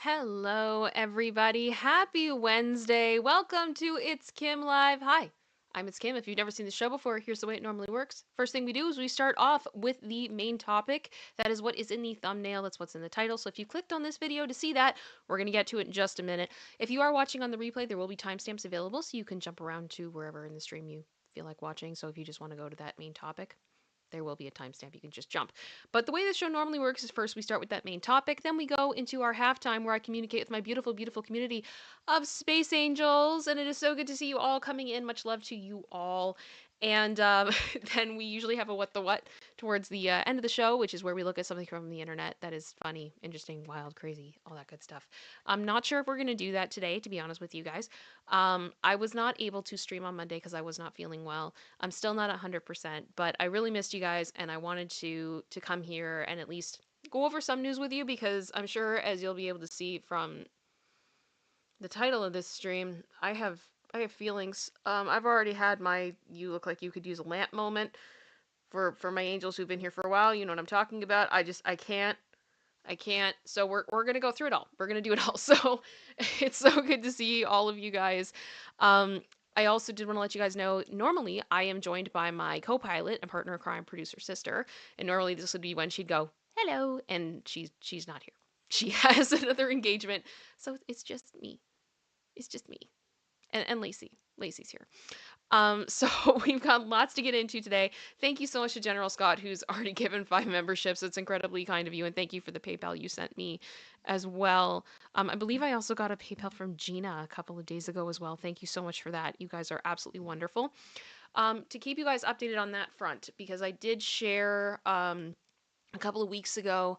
Hello, everybody. Happy Wednesday. Welcome to It's Kim Live. Hi, I'm It's Kim. If you've never seen the show before, here's the way it normally works. First thing we do is we start off with the main topic. That is what is in the thumbnail. That's what's in the title. So if you clicked on this video to see that, we're going to get to it in just a minute. If you are watching on the replay, there will be timestamps available so you can jump around to wherever in the stream you feel like watching. So if you just want to go to that main topic, there will be a timestamp. You can just jump. But the way the show normally works is first we start with that main topic, then we go into our halftime where I communicate with my beautiful, beautiful community of space angels. And it is so good to see you all coming in. Much love to you all. And then we usually have a what the what towards the end of the show, which is where we look at something from the internet that is funny, interesting, wild, crazy, all that good stuff. I'm not sure if we're going to do that today, to be honest with you guys. I was not able to stream on Monday because I was not feeling well. I'm still not 100%, but I really missed you guys and I wanted to come here and at least go over some news with you because I'm sure as you'll be able to see from the title of this stream, I have feelings. I've already had my you look like you could use a lamp moment for my angels who've been here for a while. You know what I'm talking about. I can't. So we're gonna go through it all. We're gonna do it all. So it's so good to see all of you guys. Um, I also did want to let you guys know. Normally, I am joined by my co-pilot and partner in crime, producer sister, and normally this would be when she'd go hello, and she's not here. She has another engagement, so it's just me. It's just me and Lacey. Lacey's here. So we've got lots to get into today. Thank you so much to General Scott, who's already given 5 memberships. It's incredibly kind of you, and thank you for the PayPal you sent me as well. I believe I also got a PayPal from Gina a couple of days ago as well. Thank you so much for that. You guys are absolutely wonderful. To keep you guys updated on that front, because I did share a couple of weeks ago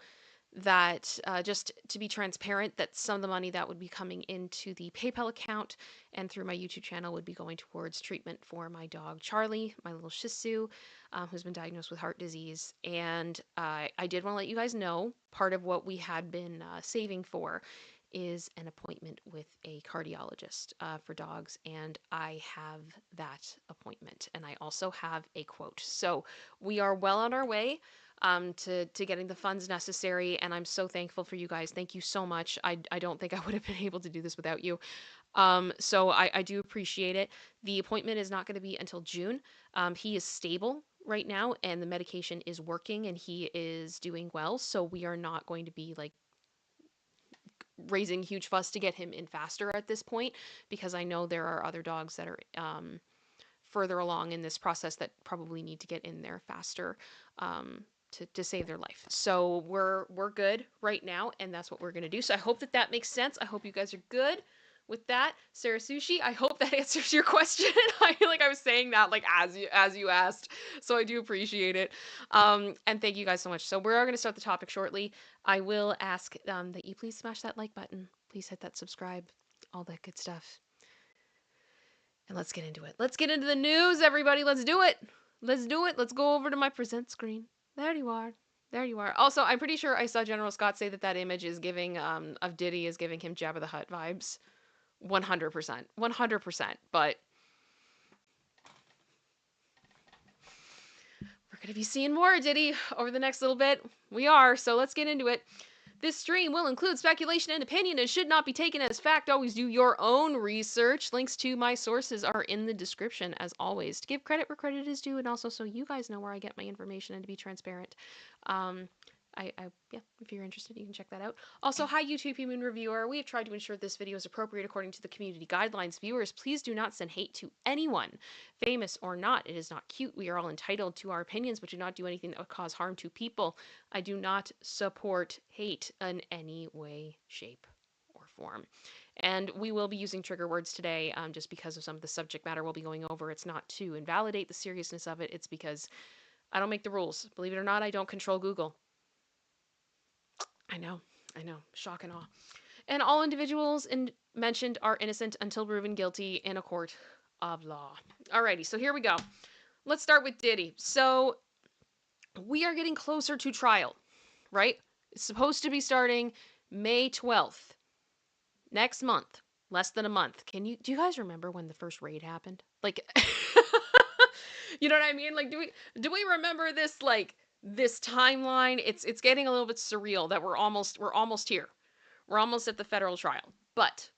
that just to be transparent, that some of the money that would be coming into the PayPal account and through my YouTube channel would be going towards treatment for my dog Charlie, my little Shih Tzu, who's been diagnosed with heart disease. And I did want to let you guys know part of what we had been saving for is an appointment with a cardiologist for dogs, and I have that appointment, and I also have a quote. So we are well on our way to getting the funds necessary. And I'm so thankful for you guys. Thank you so much. I don't think I would have been able to do this without you. So I do appreciate it. The appointment is not going to be until June. He is stable right now and the medication is working and he is doing well. So we are not going to be like raising huge fuss to get him in faster at this point because I know there are other dogs that are further along in this process that probably need to get in there faster. To save their life. So we're good right now, and that's what we're gonna do. So I hope that that makes sense. I hope you guys are good with that. Sarah Sushi, I hope that answers your question. I feel like I was saying that like as you asked, so I do appreciate it. And thank you guys so much. So we're gonna start the topic shortly. I will ask that you please smash that like button. Please hit that subscribe, all that good stuff. And let's get into it. Let's get into the news, everybody. Let's do it. Let's do it. Let's go over to my present screen. There you are. There you are. Also, I'm pretty sure I saw General Scott say that that image is giving of Diddy is giving him Jabba the Hutt vibes. 100%. 100%. But we're going to be seeing more Diddy over the next little bit. We are. So let's get into it. This stream will include speculation and opinion and should not be taken as fact. Always do your own research. Links to my sources are in the description, as always, to give credit where credit is due, and also so you guys know where I get my information and to be transparent. Yeah, if you're interested, you can check that out. Also, hi YouTube human reviewer. We have tried to ensure this video is appropriate according to the community guidelines. Viewers, please do not send hate to anyone, famous or not. It is not cute. We are all entitled to our opinions, but do not do anything that would cause harm to people. I do not support hate in any way, shape, or form. And we will be using trigger words today just because of some of the subject matter we'll be going over. It's not to invalidate the seriousness of it. It's because I don't make the rules. Believe it or not, I don't control Google. I know. Shock and awe. And all individuals mentioned are innocent until proven guilty in a court of law. Alrighty, so here we go. Let's start with Diddy. So we are getting closer to trial, right? It's supposed to be starting May 12th. Next month. Less than a month. Do you guys remember when the first raid happened? Like you know what I mean? Like do we remember this like this timeline? It's getting a little bit surreal that we're almost here. We're almost at the federal trial, but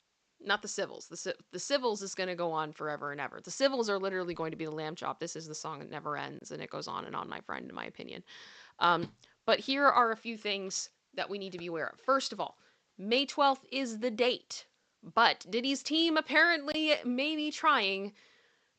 not the civils. The civils is going to go on forever and ever. The civils are literally going to be the lamb chop. This is the song that never ends, and it goes on and on, my friend, in my opinion. Um, but here are a few things that we need to be aware of. First of all, May 12th is the date, but Diddy's team apparently may be trying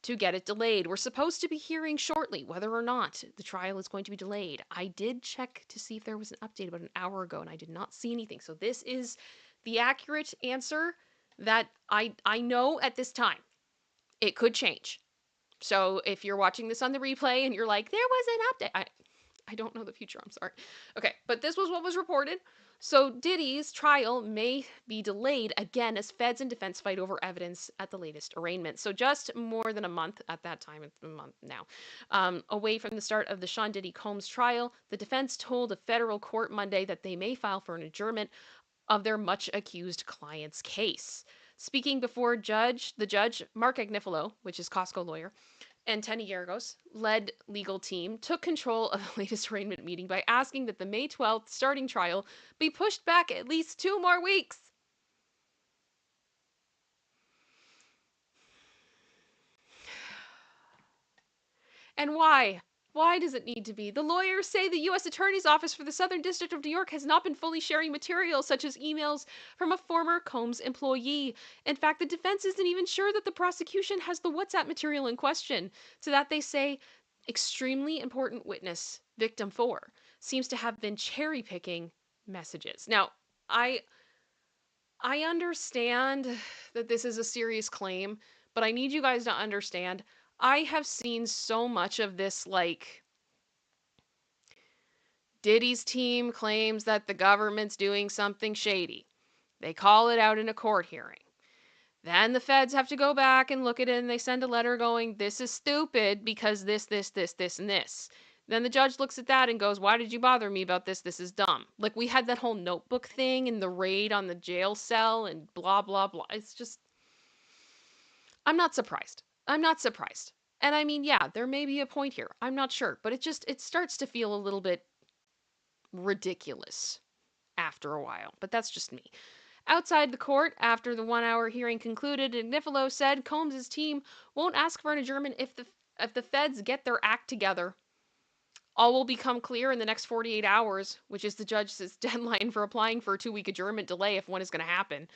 to get it delayed. We're supposed to be hearing shortly whether or not the trial is going to be delayed. I did check to see if there was an update about an hour ago, and I did not see anything. So this is the accurate answer that I know at this time. It could change. So if you're watching this on the replay and you're like, there was an update, I don't know the future, I'm sorry. Okay, but this was what was reported. So Diddy's trial may be delayed again as feds and defense fight over evidence at the latest arraignment. So just more than a month at that time, it's a month now, away from the start of the Sean Diddy Combs trial, the defense told a federal court Monday that they may file for an adjournment of their much accused client's case. Speaking before the judge, Mark Agnifilo, which is Costco lawyer, and Tenny Yargos led legal team took control of the latest arraignment meeting by asking that the May 12th starting trial be pushed back at least 2 more weeks. And why? Why does it need to be? The lawyers say the U.S. Attorney's Office for the Southern District of New York has not been fully sharing material, such as emails from a former Combs employee. In fact, the defense isn't even sure that the prosecution has the WhatsApp material in question. To that, they say, extremely important witness, victim 4, seems to have been cherry picking messages. Now, I I understand that this is a serious claim, but I need you guys to understand I have seen so much of this, like, Diddy's team claims that the government's doing something shady. They call it out in a court hearing. Then the feds have to go back and look at it and they send a letter going, this is stupid because this, and this. Then the judge looks at that and goes, why did you bother me about this? This is dumb. Like, we had that whole notebook thing and the raid on the jail cell and blah, blah, blah. It's just, I'm not surprised. I'm not surprised. And I mean, yeah, there may be a point here. I'm not sure. But it starts to feel a little bit ridiculous after a while. But that's just me. Outside the court, after the 1 hour hearing concluded, Agnifilo said Combs' team won't ask for an adjournment if the feds get their act together. All will become clear in the next 48 hours, which is the judge's deadline for applying for a 2 week adjournment delay if one is going to happen.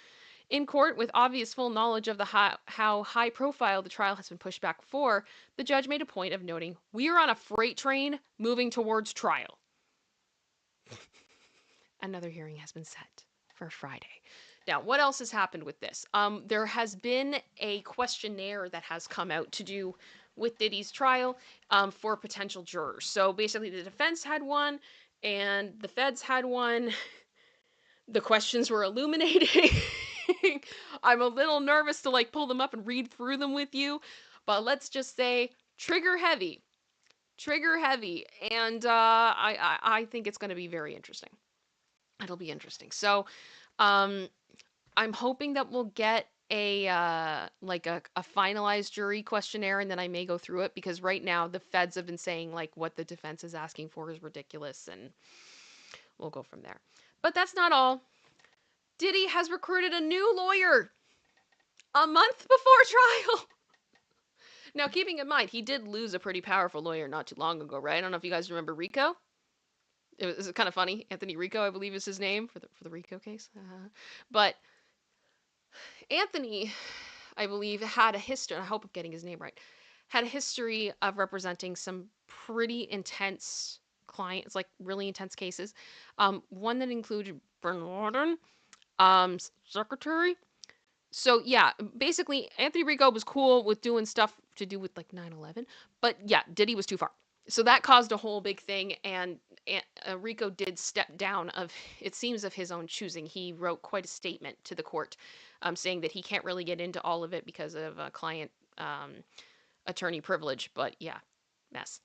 In court, with obvious full knowledge of how high profile the trial has been pushed back for, the judge made a point of noting, we are on a freight train moving towards trial. Another hearing has been set for Friday. Now, what else has happened with this? There has been a questionnaire that has come out to do with Diddy's trial for potential jurors. So basically, the defense had one, and the feds had one. The questions were illuminating. I'm a little nervous to like pull them up and read through them with you, but let's just say trigger heavy, and I think it's going to be very interesting. It'll be interesting. So, um, I'm hoping that we'll get a finalized jury questionnaire, and then I may go through it because right now the feds have been saying like what the defense is asking for is ridiculous, and we'll go from there. But that's not all. Diddy has recruited a new lawyer a month before trial. Now, keeping in mind, he did lose a pretty powerful lawyer not too long ago, right? I don't know if you guys remember Rico. It was kind of funny. Anthony Rico, I believe, is his name for the Rico case. But Anthony, I believe, had a history. I hope I'm getting his name right. Had a history of representing some pretty intense clients, like really intense cases. One that included Bin Laden, secretary. So yeah, basically Anthony Rico was cool with doing stuff to do with like 9/11, but yeah, Diddy was too far. So that caused a whole big thing, and Rico did step down of, it seems, of his own choosing. He wrote quite a statement to the court, saying that he can't really get into all of it because of client attorney privilege. But yeah, mess.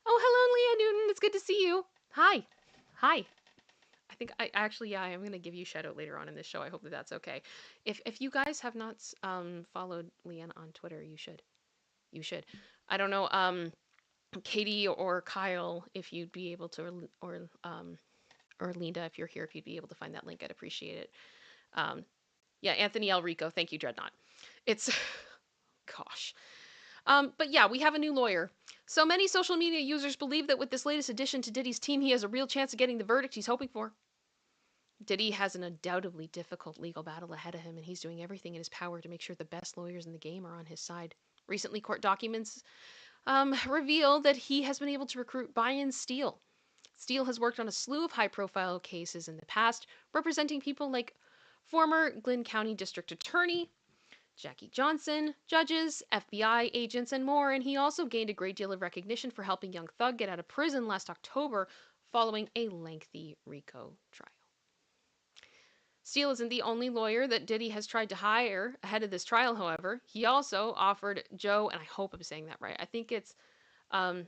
Oh, hello, Leah Newton. It's good to see you. Hi, hi. I think I actually, yeah, I'm gonna give you a shout out later on in this show. I hope that that's okay. If you guys have not followed Leanne on Twitter, you should. You should. I don't know, Katie or Kyle, if you'd be able to, or Or Linda, if you're here, if you'd be able to find that link, I'd appreciate it. Um, yeah, Anthony L. Rico. Thank you, Dreadnought. It's, gosh. But yeah, we have a new lawyer. So many social media users believe that with this latest addition to Diddy's team, he has a real chance of getting the verdict he's hoping for. Diddy has an undoubtedly difficult legal battle ahead of him, and he's doing everything in his power to make sure the best lawyers in the game are on his side. Recently, court documents reveal that he has been able to recruit Brian Steele. Steele has worked on a slew of high profile cases in the past, representing people like former Glynn County District Attorney Jackie Johnson, judges, FBI agents, and more, and he also gained a great deal of recognition for helping Young Thug get out of prison last October following a lengthy RICO trial. Steele isn't the only lawyer that Diddy has tried to hire ahead of this trial, however. He also offered Joe, and I hope I'm saying that right, I think it's um,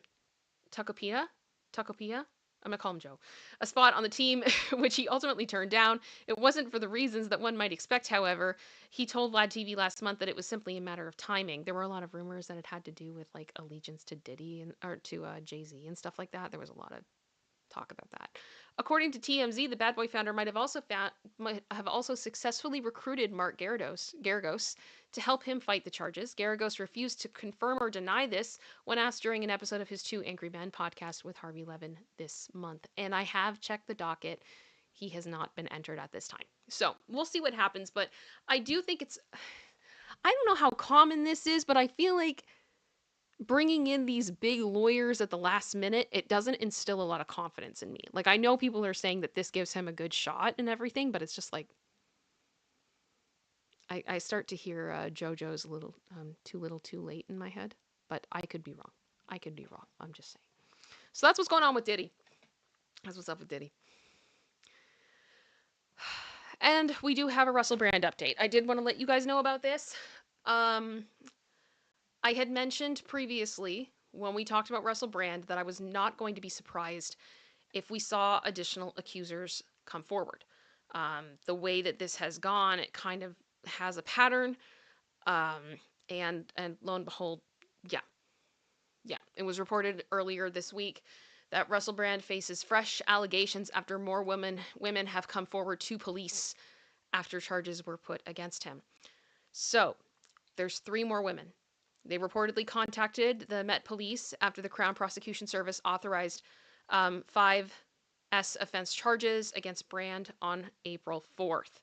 Tucopia? Tucopia? I'm gonna call him Joe. A spot on the team, which he ultimately turned down. It wasn't for the reasons that one might expect, however. He told Vlad TV last month that it was simply a matter of timing. There were a lot of rumors that it had to do with like allegiance to Diddy and or to Jay-Z and stuff like that. There was a lot of talk about that. According to TMZ, the Bad Boy founder might have also successfully recruited Mark Garagos to help him fight the charges. Garagos refused to confirm or deny this when asked during an episode of his Two Angry Men podcast with Harvey Levin this month. And I have checked the docket. He has not been entered at this time. So we'll see what happens. But I do think it's, I don't know how common this is, but I feel like bringing in these big lawyers at the last minute, it doesn't instill a lot of confidence in me. Like, I know people are saying that this gives him a good shot and everything, but it's just like, I start to hear JoJo's too little too late in my head, but I could be wrong. I could be wrong. I'm just saying. So that's what's going on with Diddy. That's what's up with Diddy. And we do have a Russell Brand update. I did want to let you guys know about this. I had mentioned previously when we talked about Russell Brand that I was not going to be surprised if we saw additional accusers come forward. The way that this has gone, it kind of has a pattern. And lo and behold, yeah. It was reported earlier this week that Russell Brand faces fresh allegations after more women have come forward to police after charges were put against him. So, there's 3 more women. They reportedly contacted the Met Police after the Crown Prosecution Service authorized 5 S offense charges against Brand on April 4th.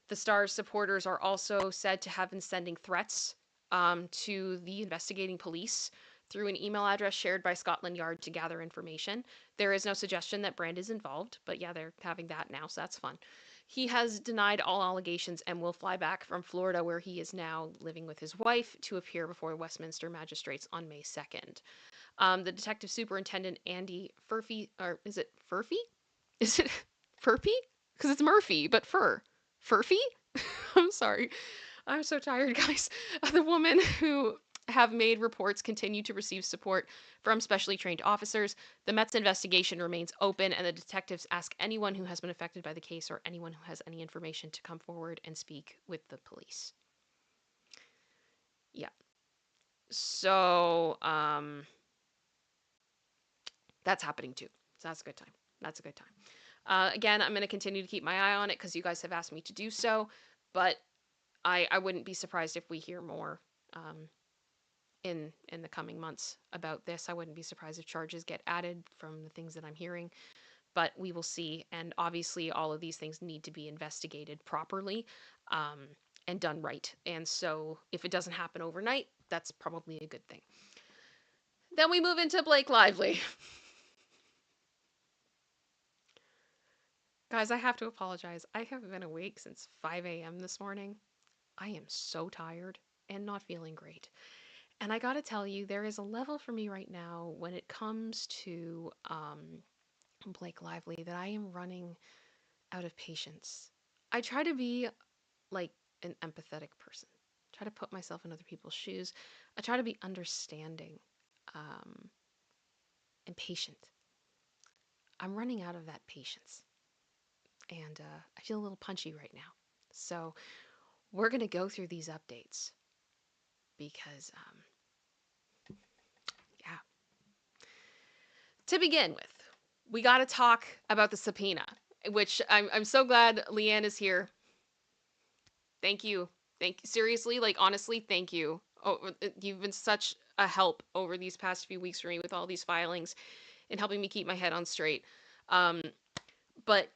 The Star's supporters are also said to have been sending threats to the investigating police through an email address shared by Scotland Yard to gather information. There is no suggestion that Brand is involved, but yeah, they're having that now, so that's fun. He has denied all allegations and will fly back from Florida, where he is now living with his wife, to appear before Westminster magistrates on May 2nd. The detective superintendent, Andy Furphy, or is it Furphy? Is it Furpy? Because it's Murphy, but Furphy? I'm sorry. I'm so tired, guys. The woman who have made reports continue to receive support from specially trained officers. The Met's investigation remains open, and the detectives ask anyone who has been affected by the case or anyone who has any information to come forward and speak with the police. Yeah. So, that's happening too. So that's a good time. That's a good time. Again, I'm going to continue to keep my eye on it because you guys have asked me to do so, but I wouldn't be surprised if we hear more in the coming months about this. I wouldn't be surprised if charges get added from the things that I'm hearing, but we will see. And obviously, all of these things need to be investigated properly and done right. And so, if it doesn't happen overnight, that's probably a good thing. Then we move into Blake Lively. Guys, I have to apologize. I have been awake since 5 a.m. this morning. I am so tired and not feeling great. And I gotta tell you, there is a level for me right now when it comes to Blake Lively that I am running out of patience. I try to be like an empathetic person. I try to put myself in other people's shoes. I try to be understanding and patient. I'm running out of that patience. And I feel a little punchy right now. So we're going to go through these updates because, yeah. To begin with, we got to talk about the subpoena. which I'm so glad Leanne is here. Thank you. Thank you. Seriously, like honestly, thank you. Oh, you've been such a help over these past few weeks for me with all these filings and helping me keep my head on straight. Um, but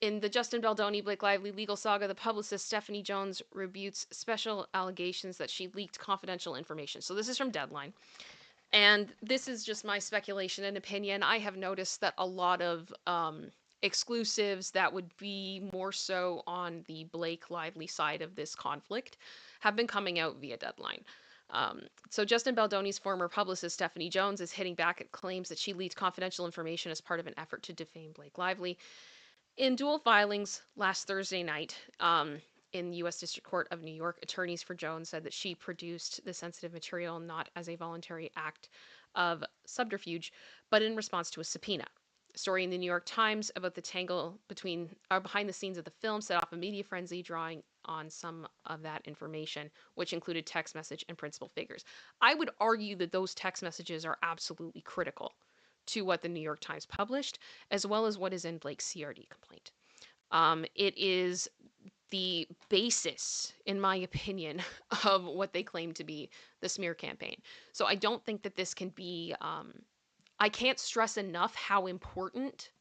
in the Justin Baldoni Blake Lively legal saga, the publicist Stephanie Jones rebutes special allegations that she leaked confidential information. So this is from Deadline. And this is just my speculation and opinion. I have noticed that a lot of exclusives that would be more so on the Blake Lively side of this conflict have been coming out via Deadline. So Justin Baldoni's former publicist Stephanie Jones is hitting back at claims that she leaked confidential information as part of an effort to defame Blake Lively. In dual filings last Thursday night, in the U.S. District Court of New York, attorneys for Jones said that she produced the sensitive material not as a voluntary act of subterfuge, but in response to a subpoena. A story in the New York Times about the tangle between behind the scenes of the film set off a media frenzy, drawing on some of that information, which included text message and principal figures. I would argue that those text messages are absolutely critical to what the New York Times published, as well as what is in Blake's CRD complaint. It is the basis, in my opinion, of what they claim to be the smear campaign. So I don't think that this can be. I can't stress enough how important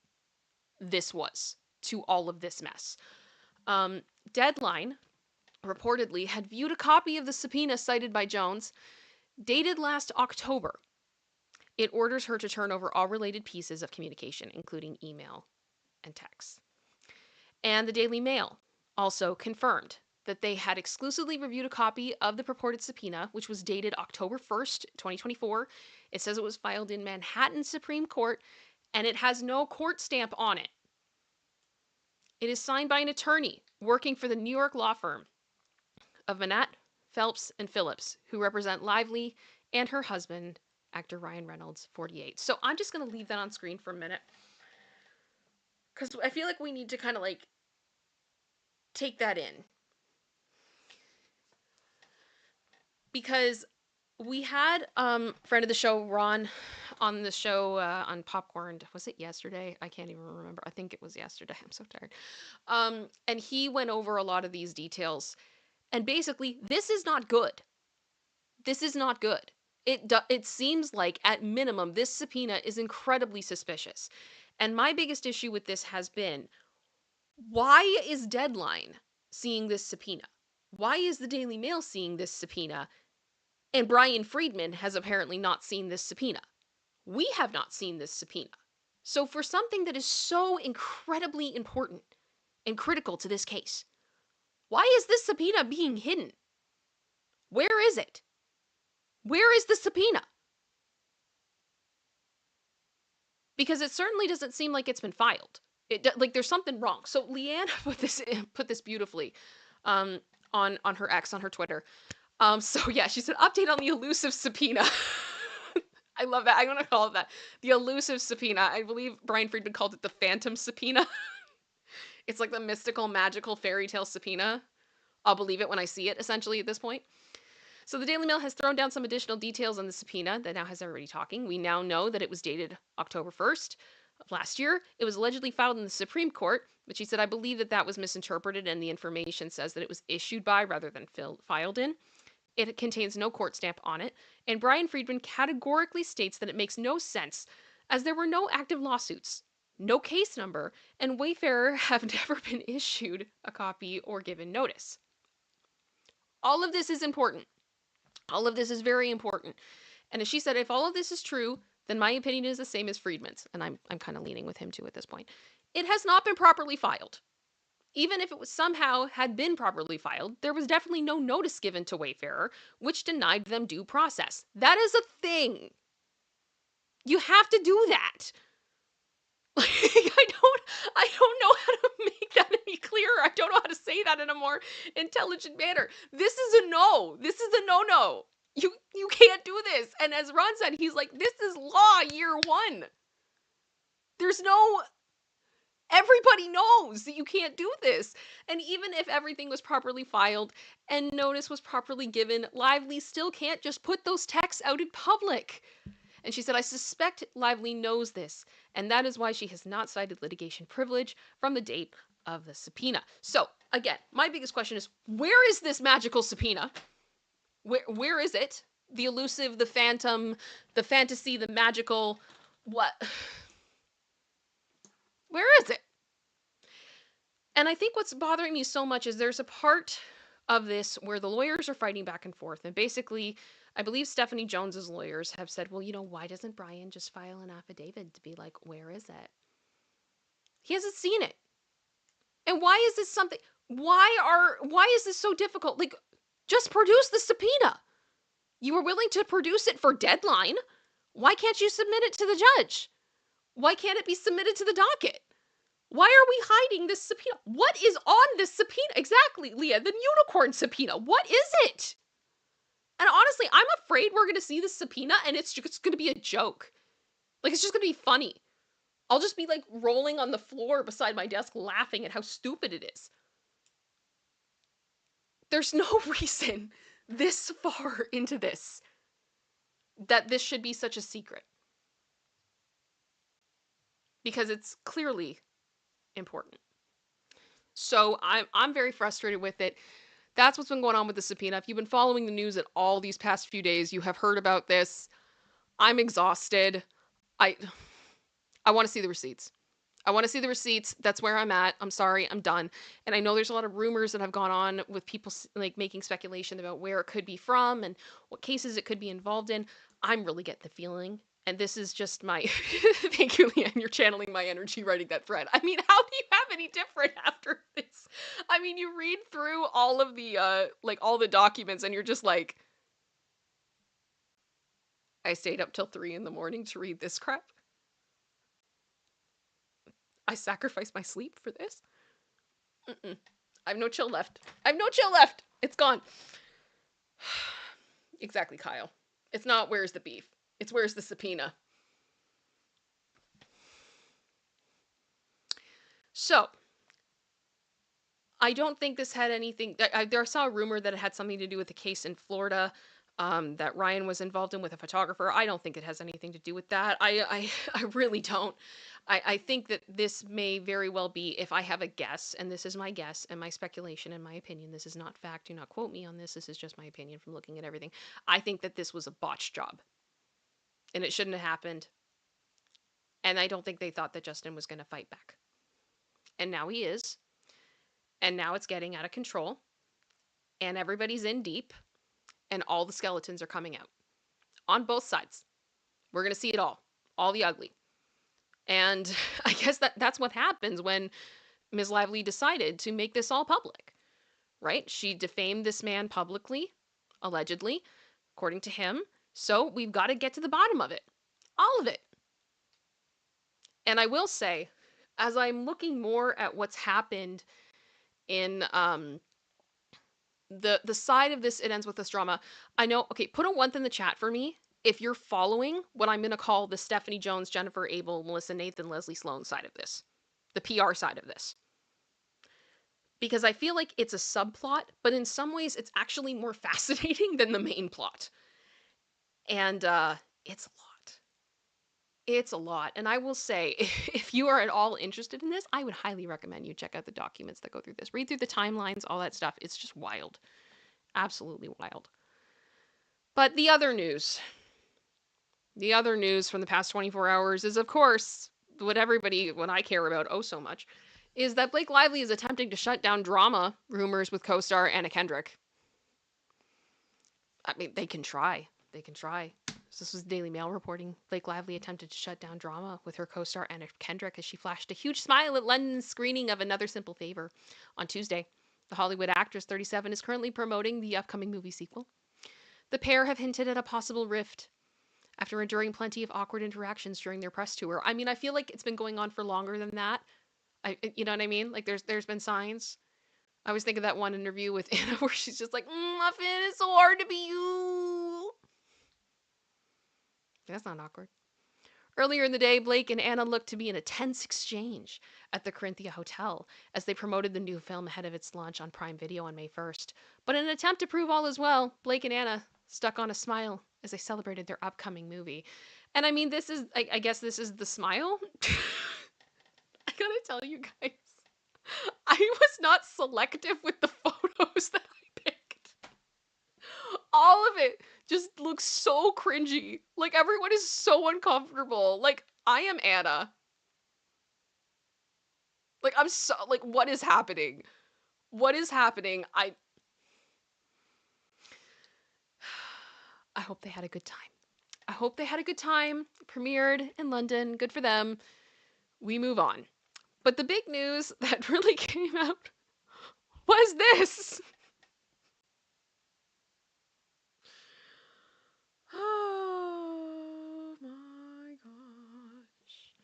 this was to all of this mess. Deadline reportedly had viewed a copy of the subpoena cited by Jones, dated last October. It orders her to turn over all related pieces of communication, including email and text. And the Daily Mail also confirmed that they had exclusively reviewed a copy of the purported subpoena, which was dated October 1st, 2024. It says it was filed in Manhattan Supreme Court, and it has no court stamp on it. It is signed by an attorney working for the New York law firm of Manat, Phelps, and Phillips, who represent Lively and her husband, actor Ryan Reynolds, 48. So I'm just going to leave that on screen for a minute, because I feel like we need to kind of like take that in. Because we had friend of the show Ron on the show on Popcorn. Was it yesterday? I can't even remember. I think it was yesterday. I'm so tired. And he went over a lot of these details. And basically, this is not good. This is not good. It seems like at minimum this subpoena is incredibly suspicious. And my biggest issue with this has been, why is Deadline seeing this subpoena? Why is the Daily Mail seeing this subpoena? And Brian Friedman has apparently not seen this subpoena. We have not seen this subpoena. So for something that is so incredibly important and critical to this case, why is this subpoena being hidden? Where is it? Where is the subpoena? Because it certainly doesn't seem like it's been filed. Like there's something wrong. So Leanne put this beautifully on her X, on her Twitter. So yeah, she said, update on the elusive subpoena. I love that. I'm going to call it that. The elusive subpoena. I believe Brian Friedman called it the phantom subpoena. It's like the mystical, magical fairy tale subpoena. I'll believe it when I see it, essentially, at this point. So the Daily Mail has thrown down some additional details on the subpoena that now has everybody talking. We now know that it was dated October 1st of last year. It was allegedly filed in the Supreme Court, but she said, I believe that that was misinterpreted and the information says that it was issued by rather than filed in. It contains no court stamp on it, and Brian Friedman categorically states that it makes no sense as there were no active lawsuits, no case number, and Wayfarer have never been issued a copy or given notice. All of this is important. All of this is very important. And as she said, if all of this is true, then my opinion is the same as Friedman's, and I'm kind of leaning with him too at this point. It has not been properly filed. Even if it was somehow had been properly filed, there was definitely no notice given to Wayfarer, which denied them due process. That is a thing. You have to do that. Like, I don't know how to make that any clearer. I don't know how to say that in a more intelligent manner. This is a no. This is a no-no. You can't do this. And as Ron said, he's like, this is law year one. There's no... Everybody knows that you can't do this. And even if everything was properly filed and notice was properly given, Lively still can't just put those texts out in public. And she said, I suspect Lively knows this, and that is why she has not cited litigation privilege from the date of the subpoena. So, again, my biggest question is, where is this magical subpoena? Where is it? The elusive, the phantom, the fantasy, the magical, what? Where is it? And I think what's bothering me so much is there's a part of this where the lawyers are fighting back and forth. And basically, I believe Stephanie Jones's lawyers have said, well, why doesn't Brian just file an affidavit to be like, where is it? He hasn't seen it. And why is this something? Why is this so difficult? Like, just produce the subpoena. You were willing to produce it for deadline. Why can't you submit it to the judge? Why can't it be submitted to the docket? Why are we hiding this subpoena? What is on this subpoena? Exactly, Leah, the unicorn subpoena. What is it? And honestly, I'm afraid we're going to see this subpoena and it's just going to be a joke. Like, it's just going to be funny. I'll just be like rolling on the floor beside my desk laughing at how stupid it is. There's no reason this far into this that this should be such a secret. Because it's clearly important. So I'm very frustrated with it. That's what's been going on with the subpoena. If you've been following the news at all these past few days, you have heard about this. I'm exhausted. I want to see the receipts. I want to see the receipts. That's where I'm at. I'm sorry. I'm done. And I know there's a lot of rumors that have gone on with people like making speculation about where it could be from and what cases it could be involved in. I'm really getting the feeling. And this is just my thank you, Leanne. You're channeling my energy writing that thread. I mean, how do you have any different after this? I mean, you read through all of the like all the documents and you're just like, I stayed up till 3 in the morning to read this crap. I sacrificed my sleep for this. Mm-mm. I have no chill left. I have no chill left. It's gone. Exactly, Kyle. It's not where's the beef. It's where's the subpoena. So, I don't think this had anything. I saw a rumor that it had something to do with the case in Florida that Ryan was involved in with a photographer. I don't think it has anything to do with that. I really don't. I think that this may very well be, if I have a guess, and this is my guess and my speculation and my opinion. This is not fact. Do not quote me on this. This is just my opinion from looking at everything. I think that this was a botched job, and it shouldn't have happened. And I don't think they thought that Justin was going to fight back. And now he is. And now it's getting out of control. And everybody's in deep. And all the skeletons are coming out. On both sides. We're going to see it all the ugly. And I guess that's what happens when Ms. Lively decided to make this all public, right? She defamed this man publicly, allegedly, according to him. So we've got to get to the bottom of it. All of it. And I will say, as I'm looking more at what's happened in the side of this, it ends with this drama. I know, okay, put a 1 in the chat for me if you're following what I'm going to call the Stephanie Jones, Jennifer Abel, Melissa Nathan, Leslie Sloan side of this, the PR side of this. Because I feel like it's a subplot, but in some ways it's actually more fascinating than the main plot. And it's a lot. It's a lot. And I will say, if you are at all interested in this, I would highly recommend you check out the documents that go through this. Read through the timelines, all that stuff. It's just wild. Absolutely wild. But the other news from the past 24 hours is, of course, what I care about oh so much, is that Blake Lively is attempting to shut down drama rumors with co-star Anna Kendrick. I mean, they can try. They can try. This was Daily Mail reporting. Blake Lively attempted to shut down drama with her co-star Anna Kendrick as she flashed a huge smile at London's screening of Another Simple Favor on Tuesday. The Hollywood actress, 37, is currently promoting the upcoming movie sequel. The pair have hinted at a possible rift after enduring plenty of awkward interactions during their press tour. I mean, I feel like it's been going on for longer than that. You know what I mean? Like, there's been signs. I always think of that one interview with Anna where she's just like, Muffin, it's so hard to be you. That's not awkward. Earlier in the day, Blake and Anna looked to be in a tense exchange at the Corinthia Hotel as they promoted the new film ahead of its launch on Prime Video on May 1st. But in an attempt to prove all is well, Blake and Anna stuck on a smile as they celebrated their upcoming movie. And I mean, this is, I guess this is the smile. I gotta tell you guys, I was not selective with the photos that I picked. All of it just looks so cringy. Like, everyone is so uncomfortable. Like, I am Anna. Like, I'm so, like, what is happening? What is happening? I hope they had a good time. I hope they had a good time. Premiered in London. Good for them. We move on. But the big news that really came out was this. Oh my gosh.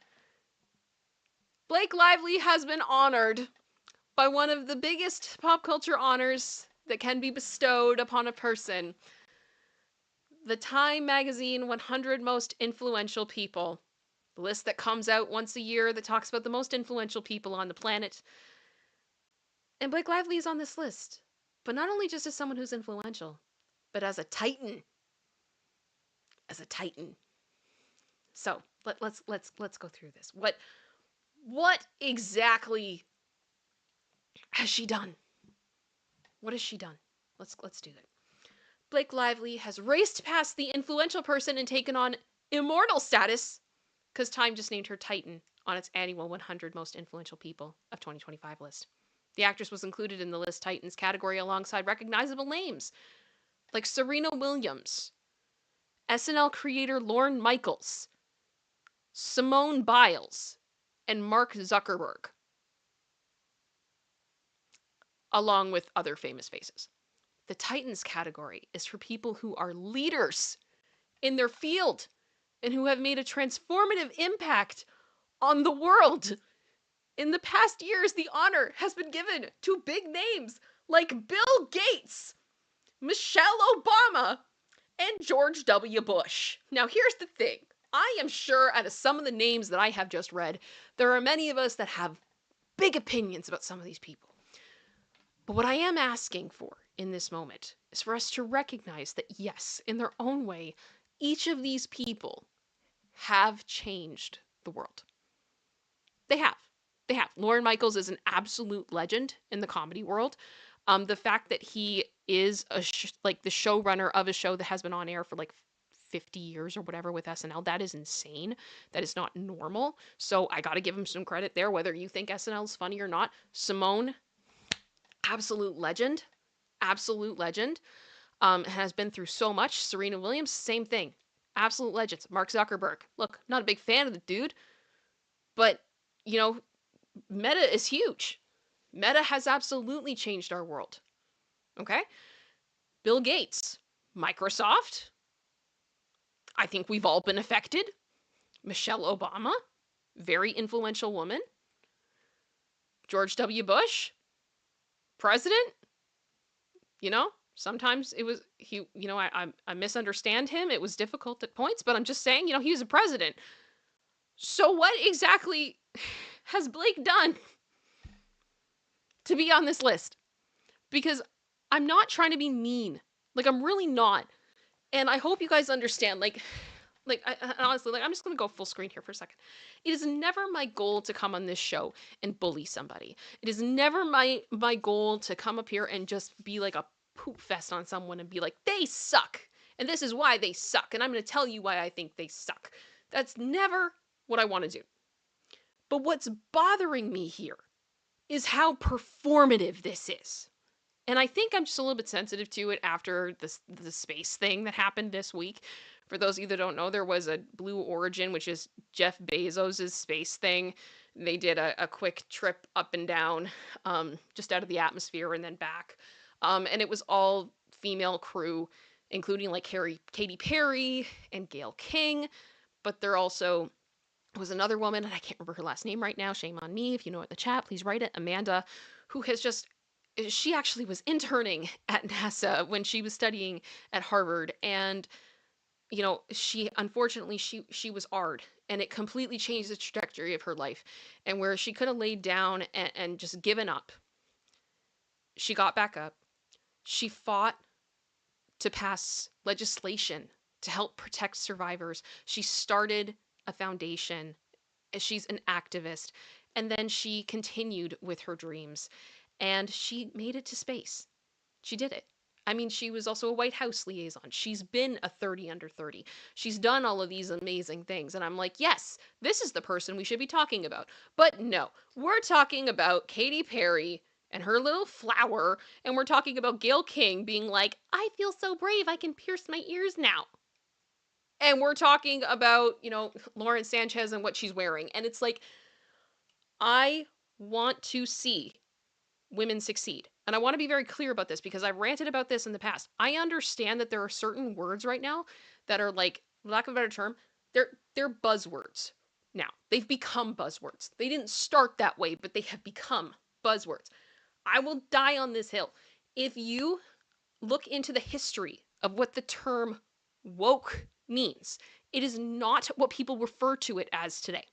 Blake Lively has been honored by one of the biggest pop culture honors that can be bestowed upon a person. The Time Magazine 100 Most Influential People. The list that comes out once a year that talks about the most influential people on the planet. And Blake Lively is on this list. But not only just as someone who's influential, but as a titan. As a titan. So let's go through this. What exactly has she done? What has she done? Let's do that. Blake Lively has raced past the influential person and taken on immortal status because Time just named her Titan on its annual 100 Most Influential People of 2025 list. The actress was included in the list Titans category alongside recognizable names like Serena Williams, SNL creator Lorne Michaels, Simone Biles, and Mark Zuckerberg, along with other famous faces. The Titans category is for people who are leaders in their field and who have made a transformative impact on the world. In the past years, the honor has been given to big names like Bill Gates, Michelle Obama, and George W. Bush. Now, here's the thing. I am sure out of some of the names that I have just read, there are many of us that have big opinions about some of these people. But what I am asking for in this moment is for us to recognize that, yes, in their own way, each of these people have changed the world. They have. They have. Lorne Michaels is an absolute legend in the comedy world. The fact that he is like the showrunner of a show that has been on air for like 50 years or whatever with SNL, that is insane. That is not normal. So I got to give him some credit there, whether you think SNL is funny or not. Simone, absolute legend. Absolute legend. Has been through so much. Serena Williams, same thing. Absolute legends. Mark Zuckerberg. Look, not a big fan of the dude, but, you know, Meta is huge. Meta has absolutely changed our world. Okay? Bill Gates, Microsoft. I think we've all been affected. Michelle Obama, very influential woman. George W. Bush, president. You know, sometimes it was I misunderstand him. It was difficult at points, but I'm just saying, he was a president. So what exactly has Blake done to be on this list? Because I'm not trying to be mean. Like, I'm really not. And I hope you guys understand, honestly, I'm just going to go full screen here for a second. It is never my goal to come on this show and bully somebody. It is never my goal to come up here and just be like a poop fest on someone and be like, they suck. And this is why they suck. And I'm going to tell you why I think they suck. That's never what I want to do. But what's bothering me here is how performative this is. And I think I'm just a little bit sensitive to it after the space thing that happened this week. For those of you that don't know, there was a Blue Origin, which is Jeff Bezos' space thing. They did a quick trip up and down, just out of the atmosphere and then back. And it was all female crew, including like Katy Perry and Gayle King. But there also was another woman, and I can't remember her last name right now. Shame on me. If you know it in the chat, please write it. Amanda, who has just she actually was interning at NASA when she was studying at Harvard, and she unfortunately she was ARD, and it completely changed the trajectory of her life. And where she could have laid down and just given up, she got back up. She fought to pass legislation to help protect survivors. She started a foundation. She's an activist. And then she continued with her dreams and she made it to space. She did it. I mean, she was also a White House liaison. She's been a 30 under 30. She's done all of these amazing things. And I'm like, yes, this is the person we should be talking about. But no, we're talking about Katy Perry and her little flower. And we're talking about Gayle King being like, I feel so brave, I can pierce my ears now. And we're talking about, Lauren Sanchez and what she's wearing. And it's like, I want to see women succeed. And I want to be very clear about this because I've ranted about this in the past. I understand that there are certain words right now that are like, lack of a better term, they're buzzwords. Now, they've become buzzwords. They didn't start that way, but they have become buzzwords. I will die on this hill. If you look into the history of what the term woke means, it is not what people refer to it as today.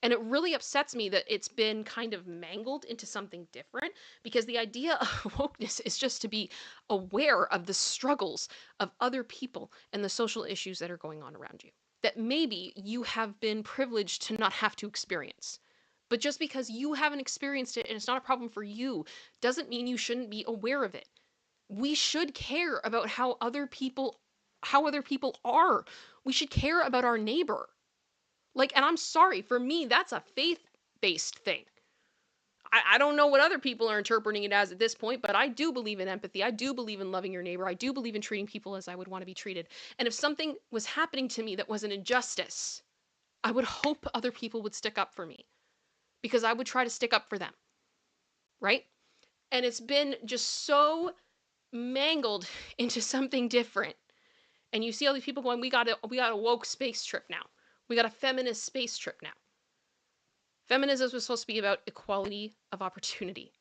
And it really upsets me that it's been kind of mangled into something different because the idea of wokeness is just to be aware of the struggles of other people and the social issues that are going on around you that maybe you have been privileged to not have to experience. But just because you haven't experienced it and it's not a problem for you doesn't mean you shouldn't be aware of it. We should care about how other people are. We should care about our neighbor. Like, and I'm sorry, for me, that's a faith-based thing. I don't know what other people are interpreting it as at this point, but I do believe in empathy. I do believe in loving your neighbor. I do believe in treating people as I would want to be treated. And if something was happening to me that was an injustice, I would hope other people would stick up for me because I would try to stick up for them. Right? And it's been just so mangled into something different. And you see all these people going, we got a woke space trip now. We got a feminist space trip now. Feminism was supposed to be about equality of opportunity.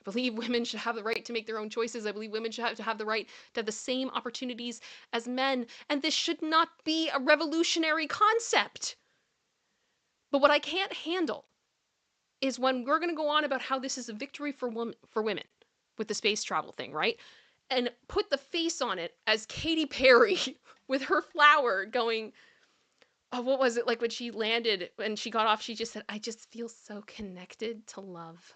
I believe women should have the right to make their own choices. I believe women should have the right to have the same opportunities as men. And this should not be a revolutionary concept. But what I can't handle is when we're going to go on about how this is a victory for women with the space travel thing, right? And put the face on it as Katy Perry with her flower going, oh, what was it like when she landed and she got off? She just said, I just feel so connected to love.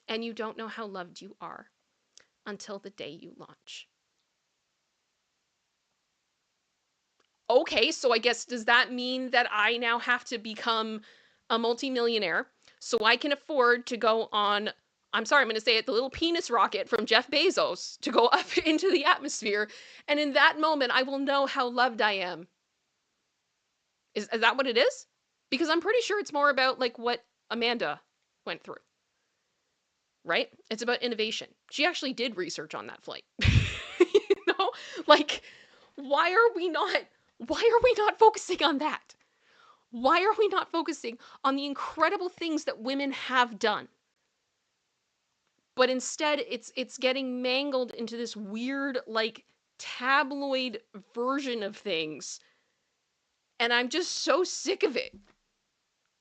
And you don't know how loved you are until the day you launch. Okay, so I guess does that mean that I now have to become a multimillionaire so I can afford to go on, I'm sorry, I'm going to say it, the little penis rocket from Jeff Bezos to go up into the atmosphere. And in that moment, I will know how loved I am. Is that what it is? Because I'm pretty sure it's more about like what Amanda went through. Right? It's about innovation. She actually did research on that flight. Like why are we not focusing on that? Why are we not focusing on the incredible things that women have done? But instead it's getting mangled into this weird like tabloid version of things. And I'm just so sick of it.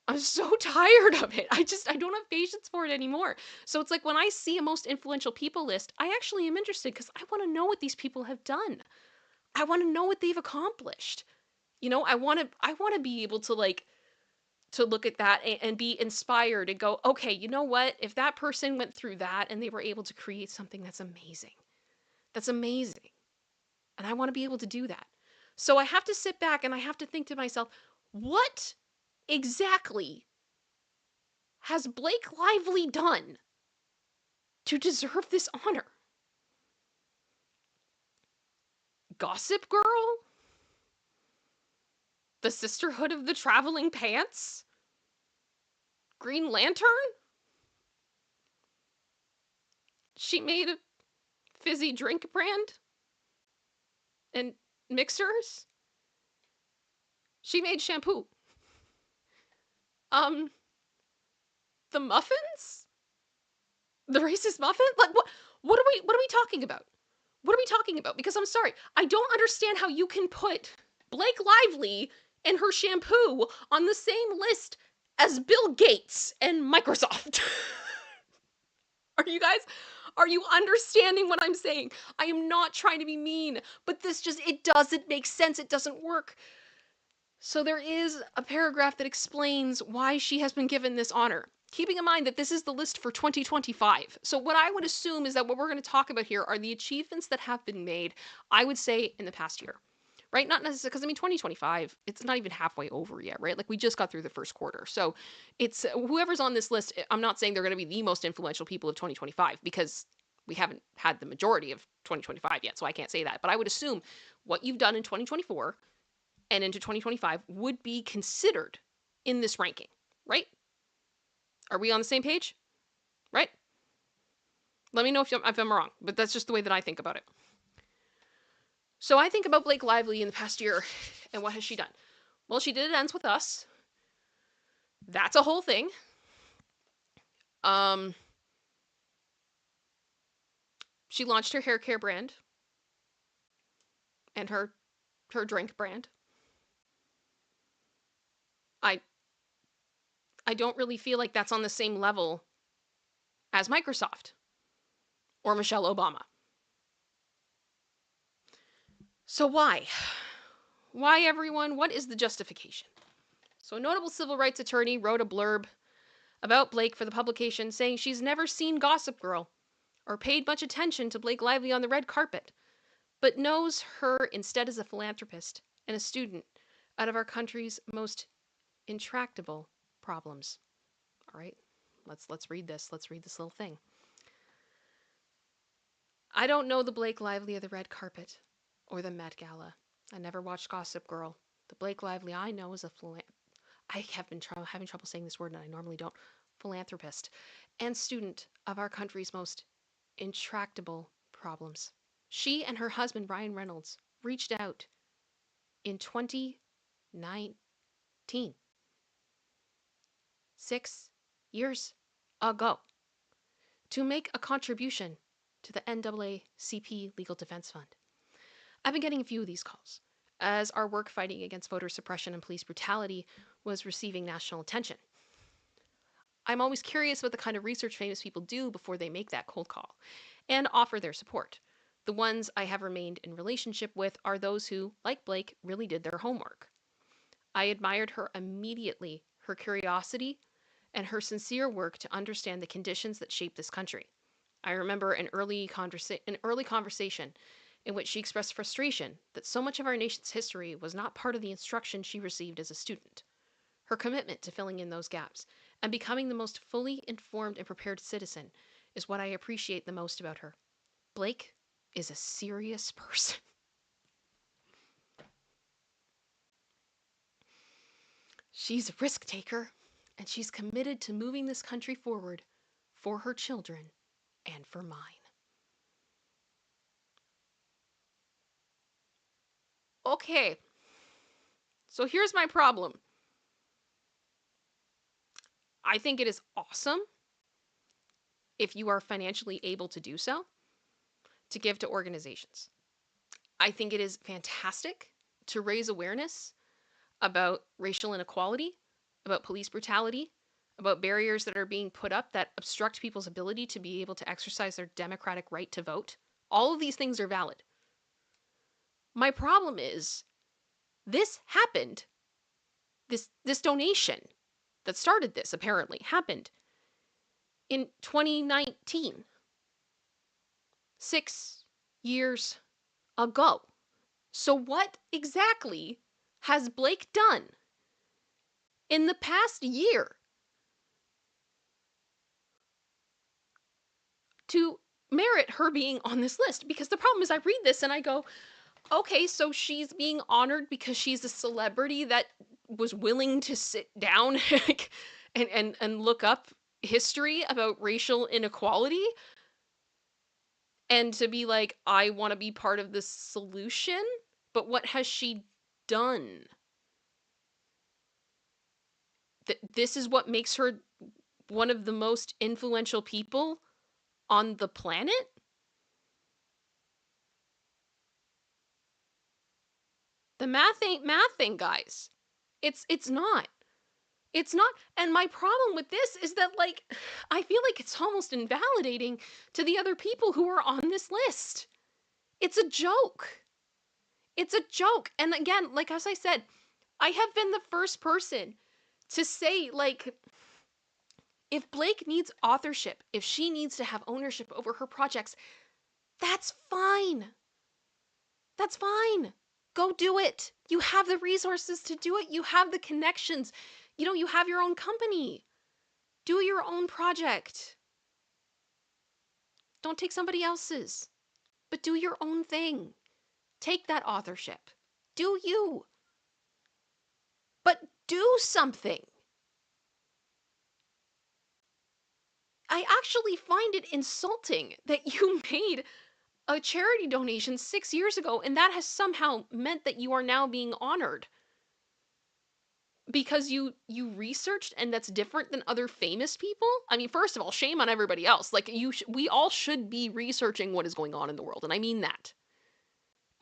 I'm so tired of it. I don't have patience for it anymore. So it's like when I see a most influential people list, I actually am interested because I want to know what these people have done. I want to know what they've accomplished. I want to be able to like to look at that and be inspired and go, okay, you know what? If that person went through that and they were able to create something that's amazing. That's amazing. And I want to be able to do that. So I have to sit back and I have to think to myself, what exactly has Blake Lively done to deserve this honor? Gossip Girl? The Sisterhood of the Traveling Pants? Green Lantern? She made a fizzy drink brand? And mixers? She made shampoo. The muffins? The racist muffin? Like what are we talking about? What are we talking about? Because I'm sorry, I don't understand how you can put Blake Lively and her shampoo on the same list as Bill Gates and Microsoft. Are you understanding what I'm saying? I am not trying to be mean, but it doesn't make sense. It doesn't work. So there is a paragraph that explains why she has been given this honor. Keeping in mind that this is the list for 2025. So what I would assume is that what we're going to talk about here are the achievements that have been made, I would say, in the past year. Right? Not necessarily, because I mean, 2025, it's not even halfway over yet, right? Like we just got through the first quarter. So it's whoever's on this list, I'm not saying they're going to be the most influential people of 2025 because we haven't had the majority of 2025 yet. So I can't say that. But I would assume what you've done in 2024 and into 2025 would be considered in this ranking, right? Are we on the same page? Right? Let me know if I'm wrong, but that's just the way that I think about it. So I think about Blake Lively in the past year, and what has she done? Well, she did It Ends With Us. That's a whole thing. She launched her hair care brand and her drink brand. I I don't really feel like that's on the same level as Microsoft or Michelle Obama. So why? Why, everyone? What is the justification? So a notable civil rights attorney wrote a blurb about Blake for the publication saying she's never seen Gossip Girl or paid much attention to Blake Lively on the red carpet, but knows her instead as a philanthropist and a student out of our country's most intractable problems. All right, let's read this. Let's read this little thing. I don't know the Blake Lively of the red carpet or the Met Gala. I never watched Gossip Girl. The Blake Lively I know is a I have been having trouble saying this word, and I normally don't. Philanthropist and student of our country's most intractable problems. She and her husband, Ryan Reynolds, reached out in 2019, 6 years ago, to make a contribution to the NAACP Legal Defense Fund. I've been getting a few of these calls as our work fighting against voter suppression and police brutality was receiving national attention. I'm always curious about the kind of research famous people do before they make that cold call and offer their support. The ones I have remained in relationship with are those who, like Blake, really did their homework. I admired her immediately, her curiosity, and her sincere work to understand the conditions that shape this country. I remember an early conversation in which she expressed frustration that so much of our nation's history was not part of the instruction she received as a student. Her commitment to filling in those gaps and becoming the most fully informed and prepared citizen is what I appreciate the most about her. Blake is a serious person. She's a risk taker, and she's committed to moving this country forward for her children and for mine. Okay, so here's my problem. I think it is awesome if you are financially able to do so, to give to organizations. I think it is fantastic to raise awareness about racial inequality, about police brutality, about barriers that are being put up that obstruct people's ability to be able to exercise their democratic right to vote. All of these things are valid. My problem is this happened, this donation that started this apparently happened in 2019, 6 years ago. So what exactly has Blake done in the past year to merit her being on this list? Because the problem is I read this and I go, okay, so she's being honored because she's a celebrity that was willing to sit down and look up history about racial inequality and to be like, I want to be part of the solution. But what has she done? This is what makes her one of the most influential people on the planet? The math ain't mathing, guys. It's not. It's not. And my problem with this is that, like, I feel like it's almost invalidating to the other people who are on this list. It's a joke. It's a joke. And again, like, as I said, I have been the first person to say, like, if Blake needs authorship, if she needs to have ownership over her projects, that's fine. That's fine. Go do it. You have the resources to do it. You have the connections. You know, you have your own company. Do your own project. Don't take somebody else's, but do your own thing. Take that authorship. Do you. But do something. I actually find it insulting that you made a charity donation 6 years ago, and that has somehow meant that you are now being honored because you researched, and that's different than other famous people. I mean, first of all, shame on everybody else. Like, we all should be researching what is going on in the world, and I mean that.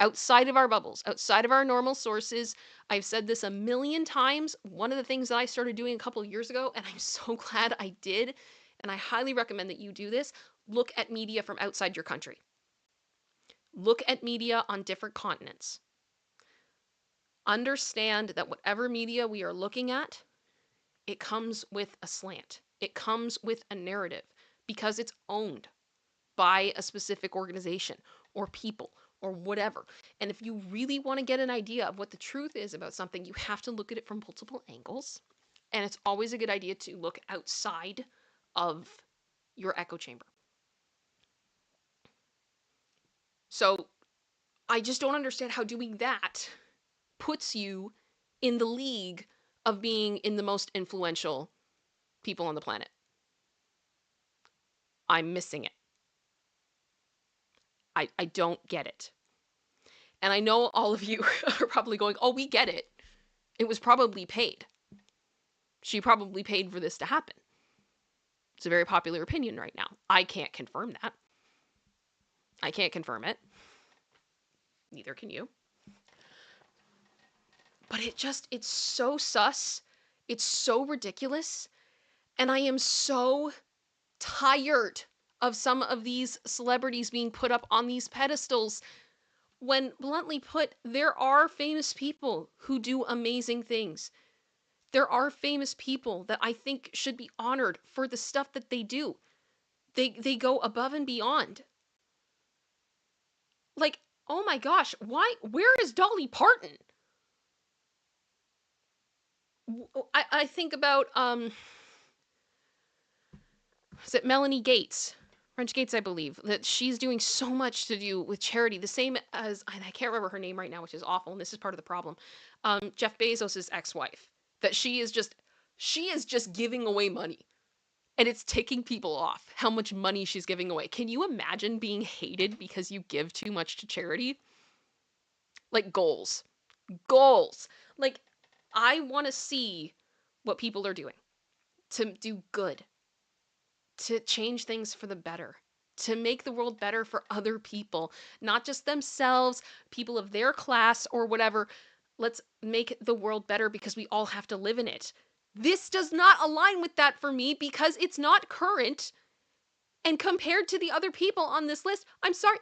Outside of our bubbles, outside of our normal sources. I've said this a million times. One of the things that I started doing a couple of years ago, and I'm so glad I did, and I highly recommend that you do this, look at media from outside your country. Look at media on different continents. Understand that whatever media we are looking at, it comes with a slant. It comes with a narrative because it's owned by a specific organization or people or whatever. And if you really want to get an idea of what the truth is about something, you have to look at it from multiple angles. And it's always a good idea to look outside of your echo chamber. So I just don't understand how doing that puts you in the league of being in the most influential people on the planet. I'm missing it. I don't get it. And I know all of you are probably going, oh, we get it. It was probably paid. She probably paid for this to happen. It's a very popular opinion right now. I can't confirm that. I can't confirm it. Neither can you. But it's so sus. It's so ridiculous. And I am so tired of some of these celebrities being put up on these pedestals when, bluntly put, there are famous people who do amazing things. There are famous people that I think should be honored for the stuff that they do. They go above and beyond. Like, oh my gosh, where is Dolly Parton? I think about is it Melanie Gates? French Gates, I believe, that she's doing so much to do with charity. The same as, and I can't remember her name right now, which is awful, and this is part of the problem. Jeff Bezos' ex-wife, that she is just giving away money, and it's ticking people off how much money she's giving away. Can you imagine being hated because you give too much to charity? Like, goals. Like, I want to see what people are doing to do good, to change things for the better, to make the world better for other people, not just themselves, people of their class or whatever. Let's make the world better because we all have to live in it. This does not align with that for me because it's not current. And compared to the other people on this list, I'm sorry.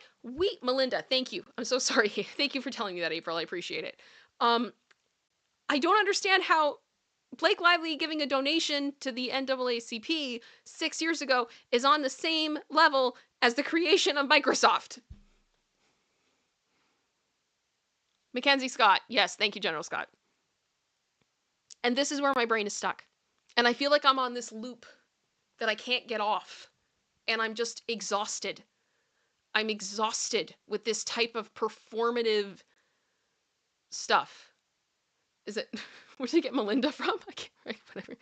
Melinda, thank you. I'm so sorry. Thank you for telling me that, April. I appreciate it. I don't understand how Blake Lively giving a donation to the NAACP 6 years ago is on the same level as the creation of Microsoft. Mackenzie Scott. Yes, thank you, General Scott. And this is where my brain is stuck. And I feel like I'm on this loop that I can't get off. And I'm just exhausted. I'm exhausted with this type of performative stuff. Is it, where did you get Melinda from? I can't, right, whatever.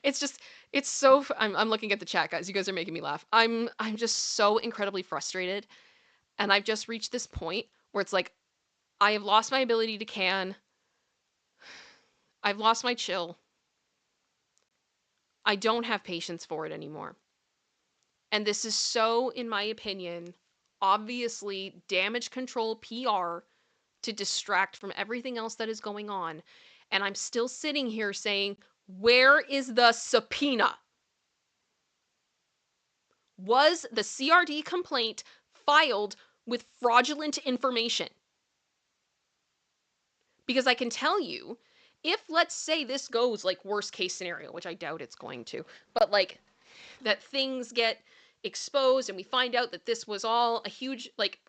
It's just, it's so, I'm looking at the chat, guys. You guys are making me laugh. I'm just so incredibly frustrated. And I've just reached this point where it's like, I have lost my ability to can. I've lost my chill. I don't have patience for it anymore. And this is so, in my opinion, obviously damage control PR to distract from everything else that is going on. And I'm still sitting here saying, Where is the subpoena? Was the CRD complaint filed with fraudulent information? Because I can tell you, if let's say this goes like worst case scenario, which I doubt it's going to, but like that things get exposed and we find out that this was all a huge, like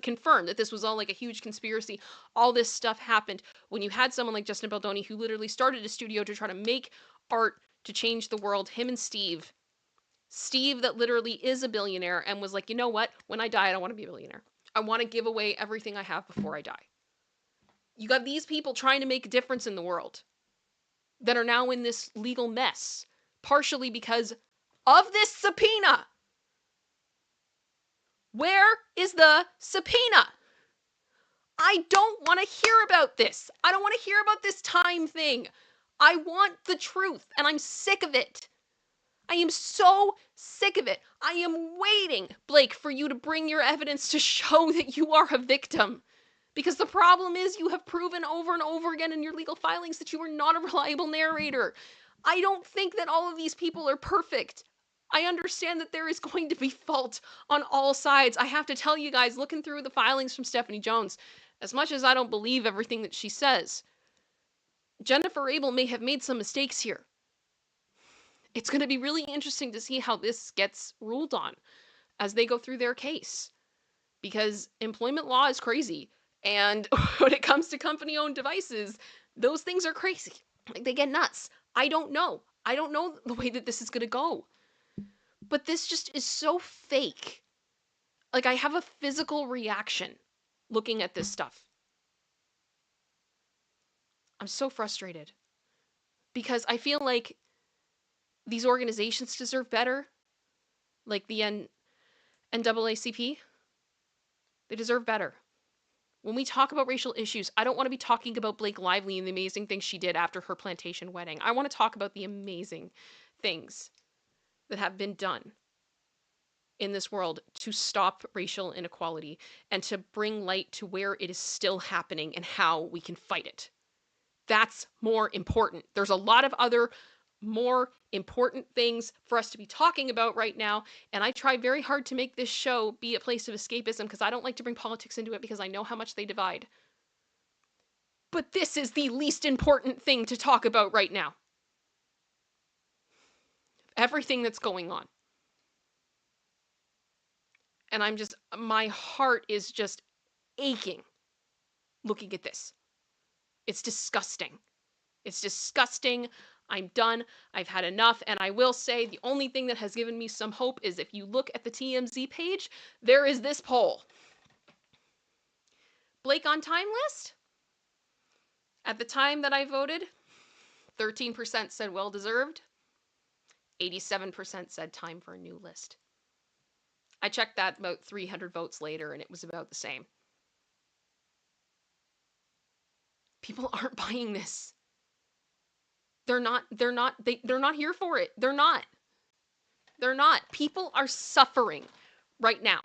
confirmed that this was all like a huge conspiracy, all this stuff happened when you had someone like Justin Baldoni who literally started a studio to try to make art to change the world, him and Steve that literally is a billionaire and was like, you know what, when I die I don't want to be a billionaire, I want to give away everything I have before I die. You got these people trying to make a difference in the world that are now in this legal mess, partially because of this subpoena. Where is the subpoena? I don't want to hear about this. I don't want to hear about this time thing. I want the truth, and I'm sick of it. I am so sick of it. I am waiting, Blake, for you to bring your evidence to show that you are a victim. Because the problem is you have proven over and over again in your legal filings that you are not a reliable narrator. I don't think that all of these people are perfect. I understand that there is going to be fault on all sides. I have to tell you guys, looking through the filings from Stephanie Jones, as much as I don't believe everything that she says, Jennifer Abel may have made some mistakes here. It's going to be really interesting to see how this gets ruled on as they go through their case. Because employment law is crazy. And when it comes to company-owned devices, those things are crazy. Like, they get nuts. I don't know. I don't know the way that this is going to go. But this just is so fake. Like, I have a physical reaction looking at this stuff. I'm so frustrated. Because I feel like these organizations deserve better. Like the NAACP. They deserve better. When we talk about racial issues, I don't want to be talking about Blake Lively and the amazing things she did after her plantation wedding. I want to talk about the amazing things that have been done in this world to stop racial inequality and to bring light to where it is still happening and how we can fight it. That's more important. There's a lot of other more important things for us to be talking about right now. And I try very hard to make this show be a place of escapism because I don't like to bring politics into it because I know how much they divide. But this is the least important thing to talk about right now. Everything that's going on. And my heart is just aching looking at this. It's disgusting. It's disgusting. I'm done. I've had enough. And I will say the only thing that has given me some hope is if you look at the TMZ page, there is this poll. Blake on time list? At the time that I voted, 13% said well deserved. 87% said time for a new list. I checked that about 300 votes later and it was about the same. People aren't buying this. They're not here for it. They're not. People are suffering right now.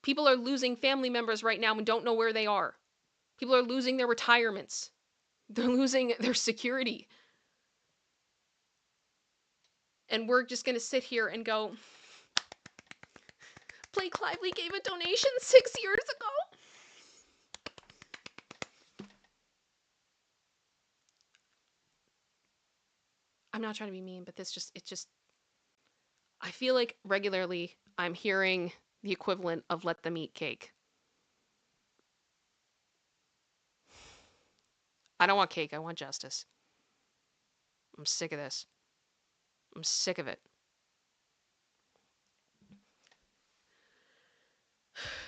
People are losing family members right now and don't know where they are. People are losing their retirements. They're losing their security. And we're just going to sit here and go, Blake Lively gave a donation 6 years ago. I'm not trying to be mean, but I feel like regularly I'm hearing the equivalent of let them eat cake. I don't want cake, I want justice. I'm sick of this. I'm sick of it.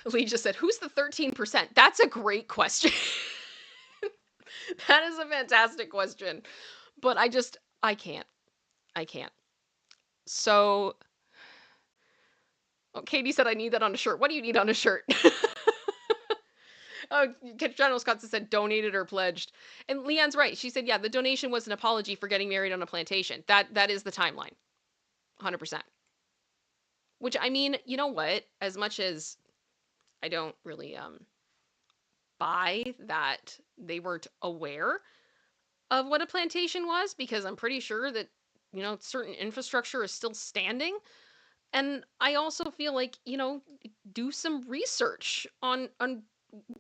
Lee just said, who's the 13%? That's a great question. That is a fantastic question. But I can't. So, Katie said I need that on a shirt. What do you need on a shirt? General Scott said donated or pledged. And Leanne's right. She said, yeah, the donation was an apology for getting married on a plantation. That is the timeline. 100%. Which, I mean, you know what? As much as I don't really buy that they weren't aware, of what a plantation was, because I'm pretty sure that, certain infrastructure is still standing. And I also feel like, do some research on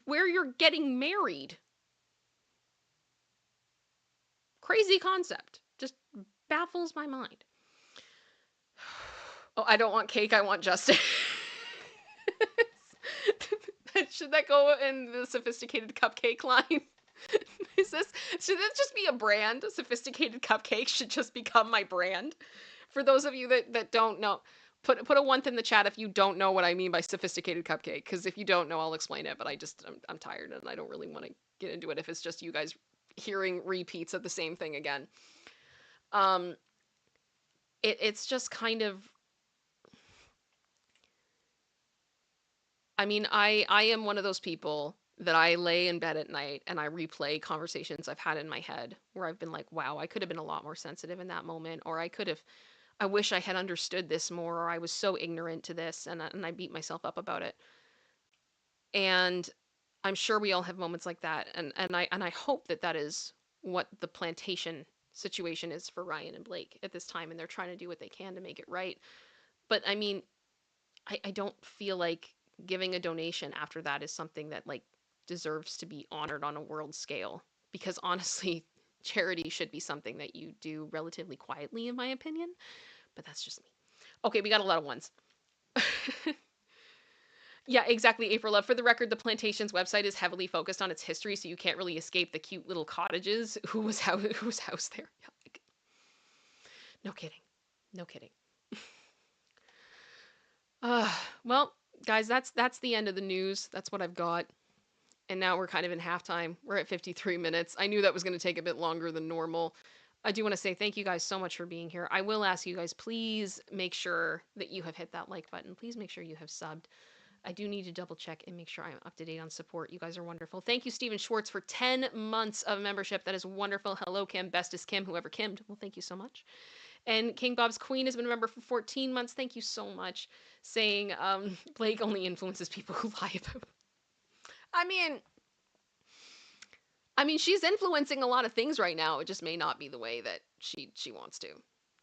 where you're getting married. Crazy concept. Just baffles my mind. Oh, I don't want cake, I want justice. Should that go in the sophisticated cupcake line? Should this just be a brand? Sophisticated cupcake should just become my brand. For those of you that don't know, put a one in the chat if you don't know what I mean by sophisticated cupcake, because if you don't know, I'll explain it, but I'm tired and I don't really want to get into it if it's just you guys hearing repeats of the same thing again. Um it's just kind of, I mean, I am one of those people that I lay in bed at night and I replay conversations I've had in my head where I've been like, wow, I could have been a lot more sensitive in that moment, or I wish I had understood this more, or I was so ignorant to this, and I beat myself up about it. And I'm sure we all have moments like that, and I hope that that is what the plantation situation is for Ryan and Blake at this time, and they're trying to do what they can to make it right. But I mean, I don't feel like giving a donation after that is something that like deserves to be honored on a world scale, because honestly, charity should be something that you do relatively quietly, in my opinion. But that's just me. Okay, we got a lot of ones. Yeah, exactly, April Love. For the record, the plantation's website is heavily focused on its history, so you can't really escape the cute little cottages. Who was housed there? Yeah, like, no kidding, no kidding. Uh, well, guys, that's the end of the news. That's what I've got. And now we're kind of in halftime. We're at 53 minutes. I knew that was going to take a bit longer than normal. I do want to say thank you guys so much for being here. I will ask you guys, please make sure that you have hit that like button. Please make sure you have subbed. I do need to double check and make sure I'm up to date on support. You guys are wonderful. Thank you, Steven Schwartz, for 10 months of membership. That is wonderful. Hello, Kim. Bestest Kim, whoever Kimmed. Well, thank you so much. And King Bob's Queen has been a member for 14 months. Thank you so much. Saying Blake only influences people who lie about. I mean, she's influencing a lot of things right now. It just may not be the way that she wants to.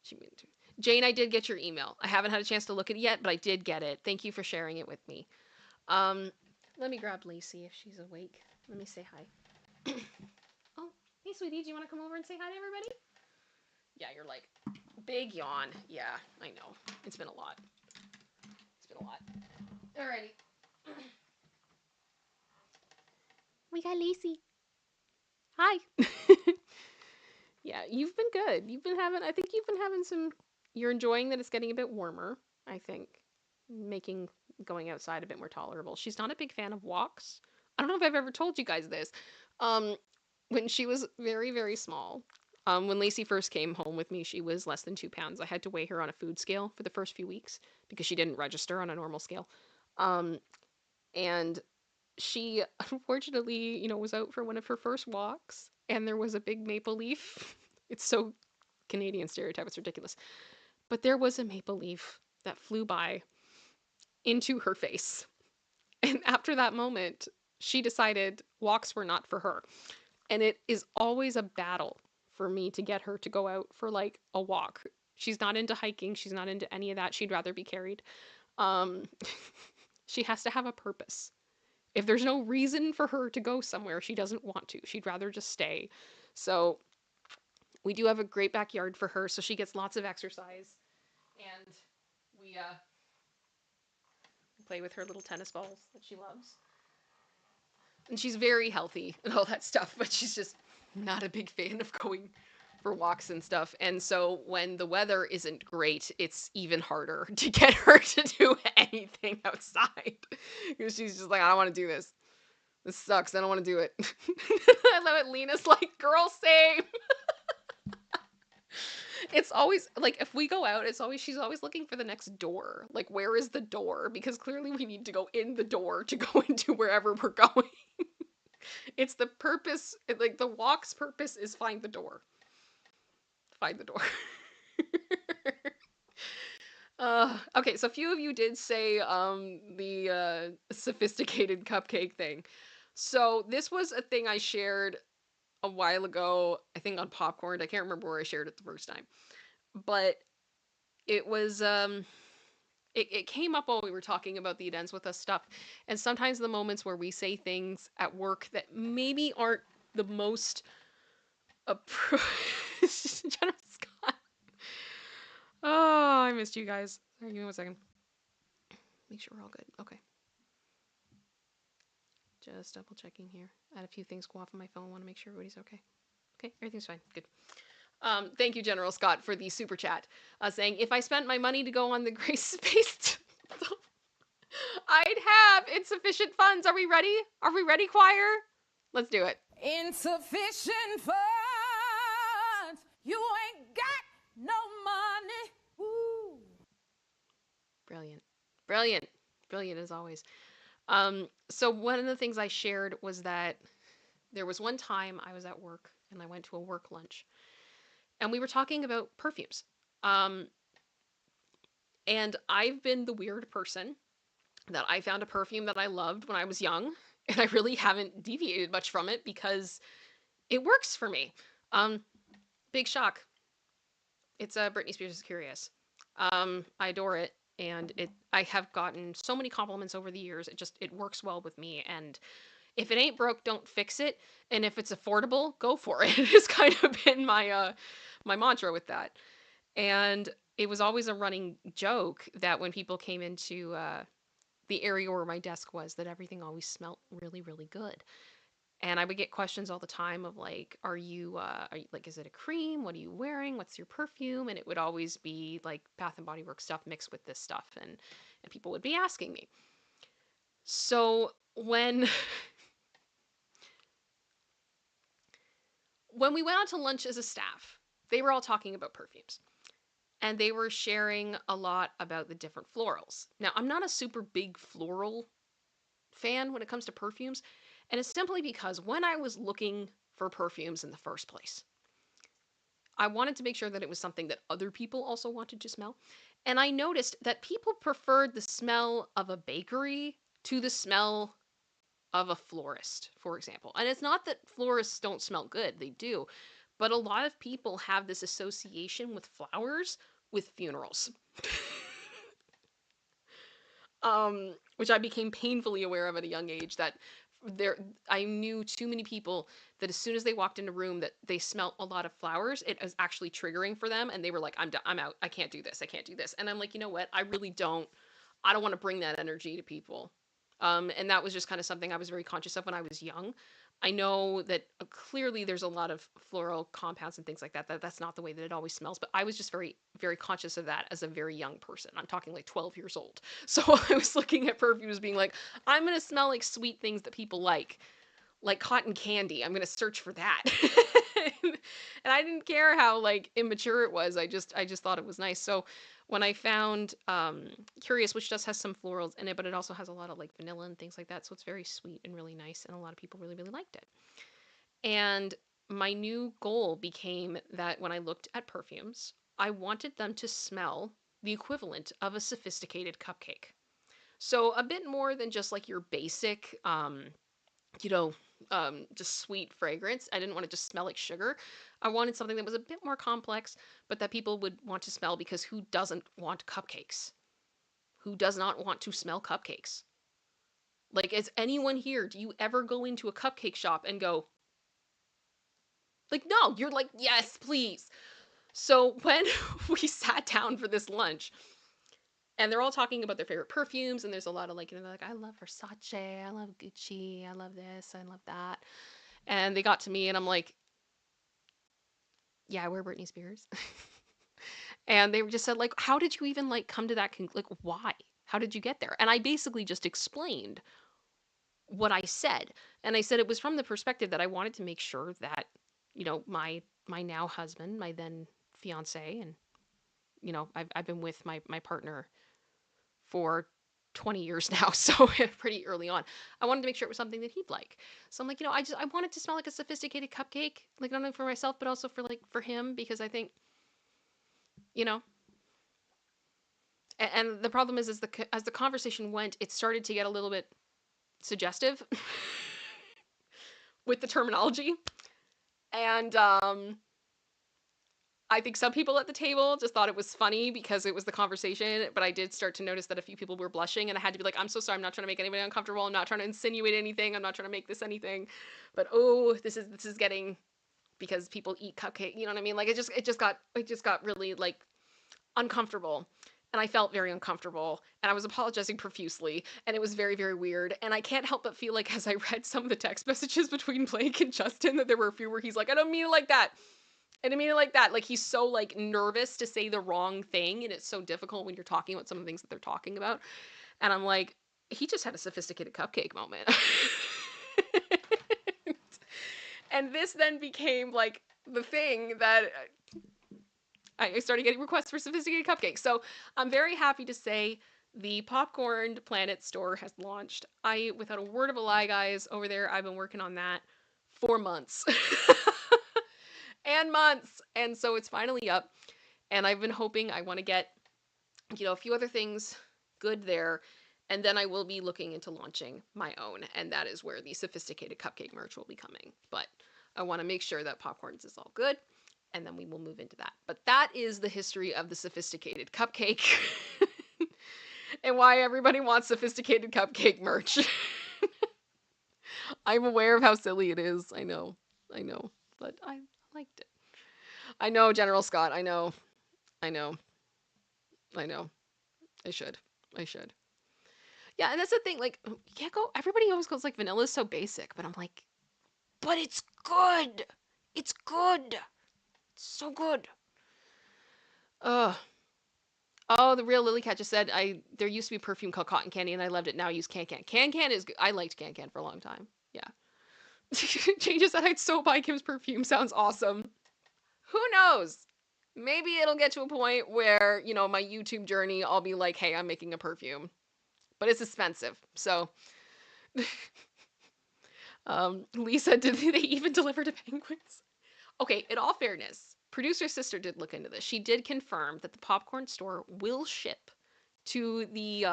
She means to. Jane, I did get your email. I haven't had a chance to look at it yet, but I did get it. Thank you for sharing it with me. Let me grab Lacey if she's awake. Let me say hi. Oh, hey, sweetie, do you want to come over and say hi to everybody? Yeah, you're like, big yawn. Yeah, I know. It's been a lot. It's been a lot. Alrighty. We got Lacey. Hi. Yeah, you've been good. I think you've been having some, you're enjoying that it's getting a bit warmer, I think. Making going outside a bit more tolerable. She's not a big fan of walks. I don't know if I've ever told you guys this. Um, when she was very, very small, when Lacey first came home with me, she was less than 2 pounds. I had to weigh her on a food scale for the first few weeks because she didn't register on a normal scale. Um, and she unfortunately, was out for one of her first walks, and there was a big maple leaf. It's so Canadian stereotype, it's ridiculous. But there was a maple leaf that flew by into her face. And after that moment, she decided walks were not for her. And it is always a battle for me to get her to go out for like a walk. She's not into hiking, she's not into any of that. She'd rather be carried. Um she has to have a purpose. If there's no reason for her to go somewhere, she doesn't want to. She'd rather just stay. So we do have a great backyard for her, so she gets lots of exercise. And we play with her little tennis balls that she loves. And she's very healthy and all that stuff, but she's just not a big fan of going for walks and stuff. And so when the weather isn't great, it's even harder to get her to do anything outside. Because she's just like, I don't want to do this. This sucks. I don't want to do it. I love it. Lena's like, girl, same. It's always like if we go out, she's always looking for the next door. Like, where is the door? Because clearly we need to go in the door to go into wherever we're going. It's the purpose, like the walk's purpose is find the door. Find the door. Okay, so a few of you did say the sophisticated cupcake thing. So this was a thing I shared a while ago, I think on Popcorn. I can't remember where I shared it the first time. But it was it came up while we were talking about the It Ends With Us stuff. And sometimes the moments where we say things at work that maybe aren't the most appro Jenna Scott. Oh, I missed you guys. Sorry, give me 1 second. Make sure we're all good. Okay. Just double checking here. I had a few things go off on my phone. Want to make sure everybody's okay. Okay, everything's fine. Good. Thank you, General Scott, for the super chat, saying, if I spent my money to go on the Grace Space, I'd have insufficient funds. Are we ready? Are we ready, choir? Let's do it. Insufficient funds. You ain't got no money. Woo. Brilliant. Brilliant. Brilliant as always. So one of the things I shared was that there was one time I was at work and I went to a work lunch and we were talking about perfumes. And I've been the weird person that I found a perfume that I loved when I was young, and I really haven't deviated much from it because it works for me. Big shock. It's Britney Spears' Curious. I adore it, and I have gotten so many compliments over the years. It works well with me, and if it ain't broke, don't fix it. And if it's affordable, go for it. It's kind of been my mantra with that. And it was always a running joke that when people came into the area where my desk was, that everything always smelled really, really good. And I would get questions all the time of like, are you like, is it a cream? What are you wearing? What's your perfume? And it would always be like Bath and Body Works stuff mixed with this stuff, and people would be asking me. So when we went out to lunch as a staff, they were all talking about perfumes. And they were sharing a lot about the different florals. Now, I'm not a super big floral fan when it comes to perfumes, and it's simply because when I was looking for perfumes in the first place, I wanted to make sure that it was something that other people also wanted to smell. And I noticed that people preferred the smell of a bakery to the smell of a florist, for example. And it's not that florists don't smell good, they do. But a lot of people have this association with flowers with funerals. Which I became painfully aware of at a young age, that I knew too many people that as soon as they walked in a room that they smelt a lot of flowers, it was actually triggering for them, and they were like, I'm done, I'm out, I can't do this, I can't do this. And I'm like, you know what, I don't want to bring that energy to people. And that was just kind of something I was very conscious of when I was young. I know that clearly there's a lot of floral compounds and things like that, that's not the way that it always smells, but I was just very, very conscious of that as a very young person. I'm talking like 12 years old. So I was looking at perfumes being like, I'm going to smell like sweet things that people like cotton candy. I'm going to search for that. And I didn't care how like immature it was. I just thought it was nice. So when I found Curious, which just has some florals in it, but it also has a lot of like vanilla and things like that, so it's very sweet and really nice, and a lot of people really, really liked it. And my new goal became that when I looked at perfumes, I wanted them to smell the equivalent of a sophisticated cupcake. So a bit more than just like your basic, you know, just sweet fragrance. I didn't want to just smell like sugar. I wanted something that was a bit more complex, but that people would want to smell, because who doesn't want cupcakes? Who does not want to smell cupcakes? Like, is anyone here, do you ever go into a cupcake shop and go, like, no, you're like, yes, please. So when we sat down for this lunch, and they're all talking about their favorite perfumes, and there's a lot of like, they're like, I love Versace, I love Gucci, I love this, I love that. And they got to me, and I'm like, yeah, I wear Britney Spears. And they just said, like, how did you even like come to that like, why? How did you get there? And I basically just explained what I said. And I said it was from the perspective that I wanted to make sure that, my now husband, my then fiance, and I've been with my partner for 20 years now, so pretty early on. I wanted to make sure it was something that he'd like. So I'm like, I wanted to smell like a sophisticated cupcake, like not only for myself but also for him, because I think, you know. And the problem is, as the conversation went, it started to get a little bit suggestive with the terminology. And I think some people at the table just thought it was funny because it was the conversation, but I did start to notice that a few people were blushing, and I had to be like, I'm so sorry, I'm not trying to make anybody uncomfortable. I'm not trying to insinuate anything. I'm not trying to make this anything. But oh, this is getting, because people eat cupcake, you know what I mean? Like it just got really like uncomfortable. And I felt very uncomfortable, and I was apologizing profusely, and it was very, very weird. And I can't help but feel like, as I read some of the text messages between Blake and Justin, that there were a few where he's like, I don't mean it like that. And I mean it like that. Like he's so like nervous to say the wrong thing, and it's so difficult when you're talking about some of the things that they're talking about. And I'm like, he just had a sophisticated cupcake moment. And this then became like the thing that I started getting requests for sophisticated cupcakes. So I'm very happy to say the Popcorn Planet store has launched. Without a word of a lie, guys, over there, I've been working on that for months and months. And so it's finally up. And I've been hoping, I want to get, a few other things good there. And then I will be looking into launching my own. And that is where the sophisticated cupcake merch will be coming. But I want to make sure that Popcorns is all good, and then we will move into that. But that is the history of the sophisticated cupcake and why everybody wants sophisticated cupcake merch. I'm aware of how silly it is. I know, but I liked it. I know, General Scott. I know, I know, I know. I should. I should. Yeah, and that's the thing. Like, you can't go. Everybody always goes like vanilla's so basic, but I'm like, but it's good. It's good. It's so good. Ugh. Oh, the real Lily Cat just said there used to be perfume called cotton candy and I loved it. Now I use can can. Can can is good. I liked can can for a long time. Yeah. Changes that I'd so buy Kim's perfume sounds awesome. Who knows? Maybe it'll get to a point where, my YouTube journey, I'll be like, hey, I'm making a perfume. But it's expensive. So Lisa, did they even deliver to penguins? Okay, in all fairness, producer sister did look into this. She did confirm that the popcorn store will ship to the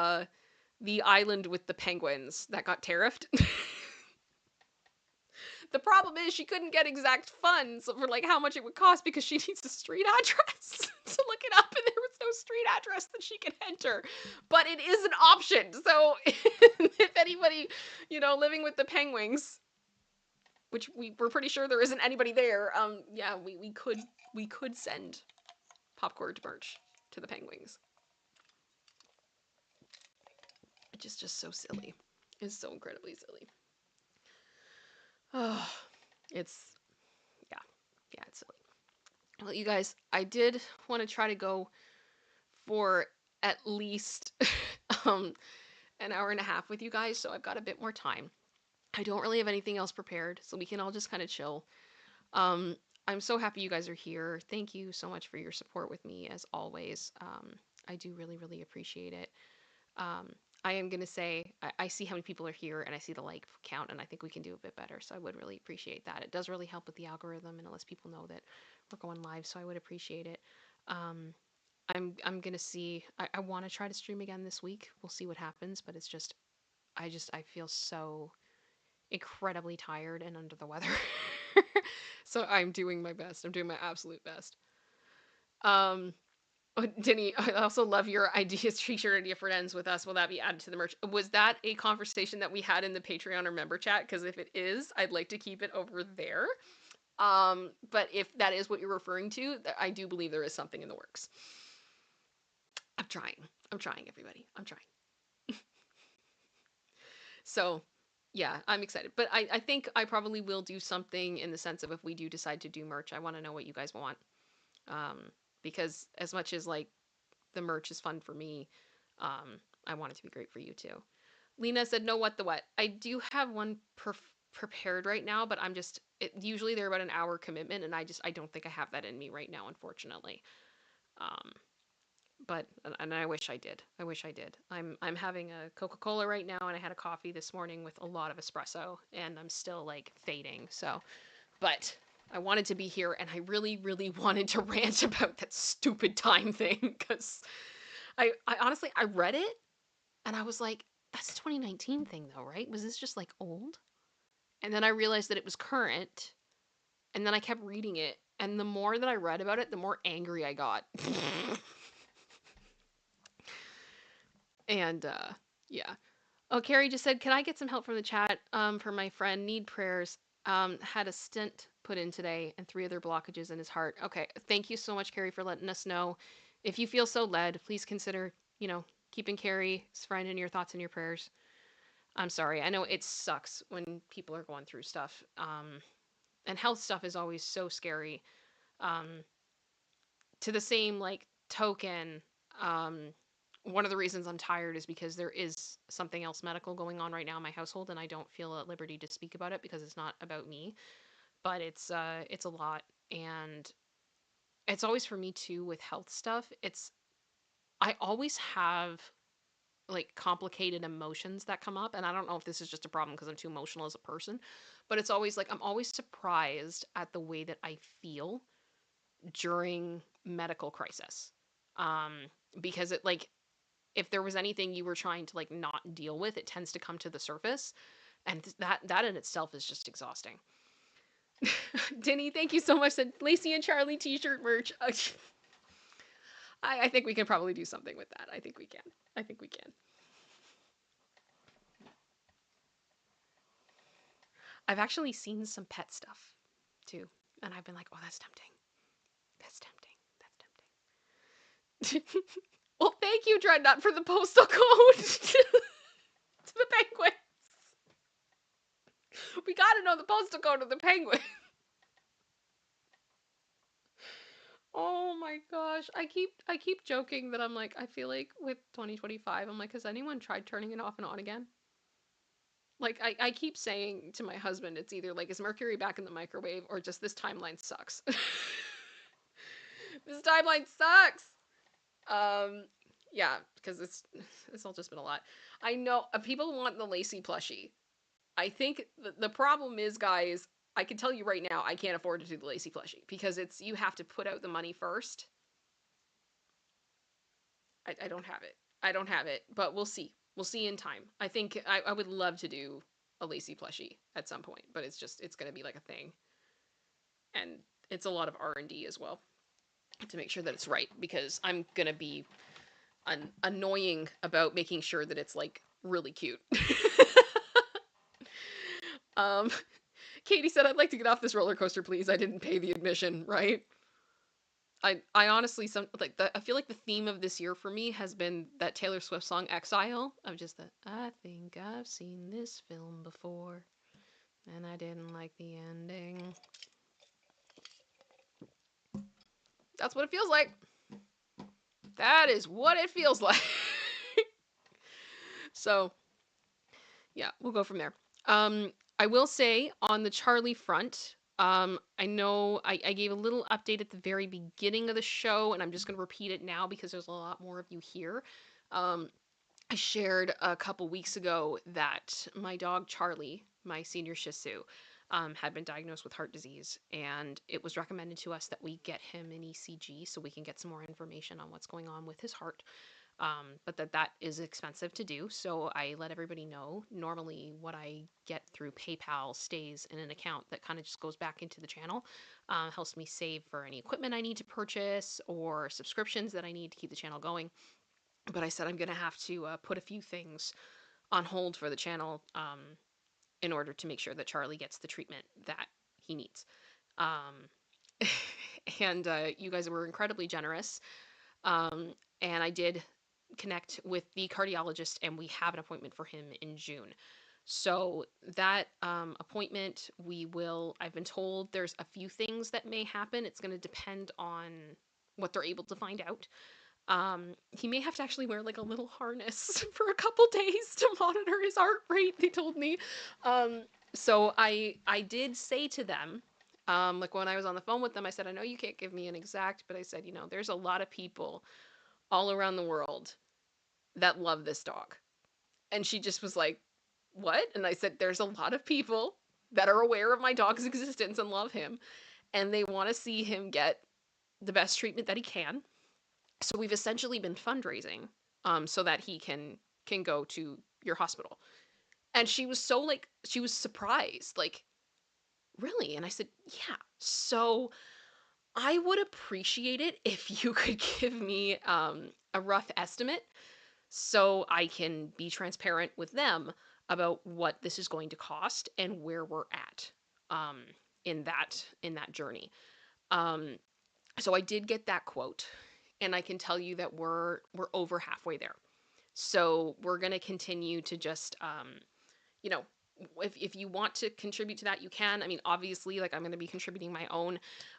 island with the penguins that got tariffed. The problem is she couldn't get exact funds for like how much it would cost because she needs a street address to look it up, and there was no street address that she could enter. But it is an option. So if anybody, living with the penguins, which we're pretty sure there isn't anybody there, yeah, we could send popcorn merch to the penguins. Which is just so silly. It's so incredibly silly. Oh, it's yeah, yeah, it's silly. Well, you guys, I did want to try to go for at least um an hour and a half with you guys, so I've got a bit more time. I don't really have anything else prepared, so we can all just kind of chill. Um, I'm so happy you guys are here. Thank you so much for your support with me, as always. I do really, really appreciate it. Um, I am going to say, I see how many people are here and I see the like count, and I think we can do a bit better. So I would really appreciate that. It does really help with the algorithm and it lets people know that we're going live. So I would appreciate it. Um, I'm going to see, I want to try to stream again this week. We'll see what happens, but it's just, I feel so incredibly tired and under the weather. So I'm doing my best. I'm doing my absolute best. Um, Denny, I also love your ideas, t-shirt idea for ends with us. Will that be added to the merch? Was that a conversation that we had in the Patreon or member chat? Because if it is, I'd like to keep it over there. But if that is what you're referring to, I do believe there is something in the works. I'm trying. I'm trying, everybody. I'm trying. So, yeah, I'm excited. But I think I probably will do something in the sense of if we do decide to do merch, I want to know what you guys want. Because as much as like the merch is fun for me, I want it to be great for you too. Lena said, "No, what the what?" I do have one prepared right now, but usually they're about an hour commitment, and I don't think I have that in me right now, unfortunately. Um, but and I wish I did. I wish I did. I'm having a Coca-Cola right now, and I had a coffee this morning with a lot of espresso, and I'm still like fading. So, but I wanted to be here, and I really, really wanted to rant about that stupid time thing because I honestly I read it and I was like, that's a 2019 thing though, right? Was this just like old? And then I realized that it was current, And then I kept reading it, and the more that I read about it, the more angry I got. And yeah. Oh, Carrie just said, "Can I get some help from the chat? For my friend, need prayers. Had a stent put in today and 3 other blockages in his heart." Okay, thank you so much, Carrie, for letting us know. If you feel so led, please consider, keeping Carrie's friend in your thoughts and your prayers. I'm sorry. I know it sucks when people are going through stuff. And health stuff is always so scary. Um, to the same like token, um, one of the reasons I'm tired is because there is something else medical going on right now in my household, and I don't feel at liberty to speak about it because it's not about me. But it's a lot, and it's always for me too with health stuff. I always have like complicated emotions that come up, and I don't know if this is just a problem because I'm too emotional as a person, but it's always like I'm always surprised at the way that I feel during medical crisis. Um, because it like if there was anything you were trying to like not deal with, it tends to come to the surface, and that in itself is just exhausting. Denny, thank you so much. Said Lacey and Charlie T-shirt merch. I think we can probably do something with that. I think we can. I think we can. I've actually seen some pet stuff too, and I've been like, oh, that's tempting. That's tempting. That's tempting. Well, thank you, Dreadnought, for the postal code to the penguin. We gotta know the postal code of the penguin. Oh my gosh. I keep joking that I'm like, I feel like with 2025, I'm like, has anyone tried turning it off and on again? Like I keep saying to my husband, it's either like is Mercury back in the microwave or just this timeline sucks. This timeline sucks. Um yeah, because it's all just been a lot. I know people want the Lacey plushie. I think the problem is, guys, I can tell you right now, I can't afford to do the Lacey plushie because it's you have to put out the money first. I don't have it. I don't have it, but we'll see. We'll see in time. I think I would love to do a Lacey plushie at some point, but it's gonna be like a thing, and it's a lot of R&D as well to make sure that it's right because I'm gonna be annoying about making sure that it's like really cute. um, Katie said, "I'd like to get off this roller coaster, please. I didn't pay the admission, right?" I honestly I feel like the theme of this year for me has been that Taylor Swift song Exile. Of just that I think I've seen this film before and I didn't like the ending. That's what it feels like. That is what it feels like. So, yeah, we'll go from there. I will say on the Charlie front, I know I gave a little update at the very beginning of the show, and I'm just going to repeat it now because there's a lot more of you here. Um, I shared a couple weeks ago that my dog Charlie, my senior Shih Tzu, had been diagnosed with heart disease, and it was recommended to us that we get him an ECG so we can get some more information on what's going on with his heart. But that is expensive to do, so I let everybody know. Normally, what I get through PayPal stays in an account that kind of just goes back into the channel, helps me save for any equipment I need to purchase or subscriptions that I need to keep the channel going. But I said I'm gonna have to put a few things on hold for the channel in order to make sure that Charlie gets the treatment that he needs. Um, and you guys were incredibly generous. And I did connect with the cardiologist, and we have an appointment for him in June. So that appointment, I've been told there's a few things that may happen. It's going to depend on what they're able to find out. He may have to actually wear like a little harness for a couple days to monitor his heart rate, they told me. So I did say to them, like when I was on the phone with them, I said, I know you can't give me an exact, but I said, there's a lot of people all around the world that love this dog. And she just was like, what? And I said, there's a lot of people that are aware of my dog's existence and love him, and they want to see him get the best treatment that he can. So we've essentially been fundraising so that he can go to your hospital. And she was so like she was surprised. Like really? And I said, yeah. So I would appreciate it if you could give me a rough estimate so I can be transparent with them about what this is going to cost and where we're at um, in that journey. Um, so I did get that quote, and I can tell you that we're over halfway there. So we're gonna continue to just you know, if you want to contribute to that, you can. I mean, obviously, like I'm going to be contributing my own,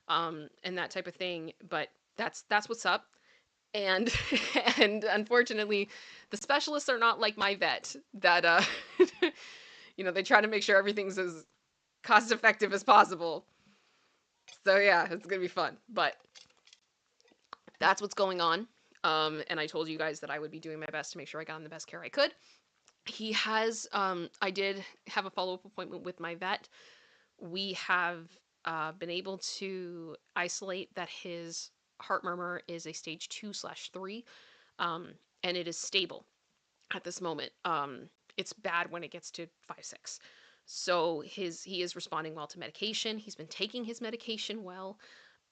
and that type of thing. But that's what's up. And and unfortunately, the specialists are not like my vet that they try to make sure everything's as cost effective as possible. So yeah, it's gonna be fun. But that's what's going on. And I told you guys that I would be doing my best to make sure I got him the best care I could. He has I did have a follow-up appointment with my vet. We have been able to isolate that his heart murmur is a stage 2/3, um, and it is stable at this moment. It's bad when it gets to 5/6. So he is responding well to medication. He's been taking his medication well.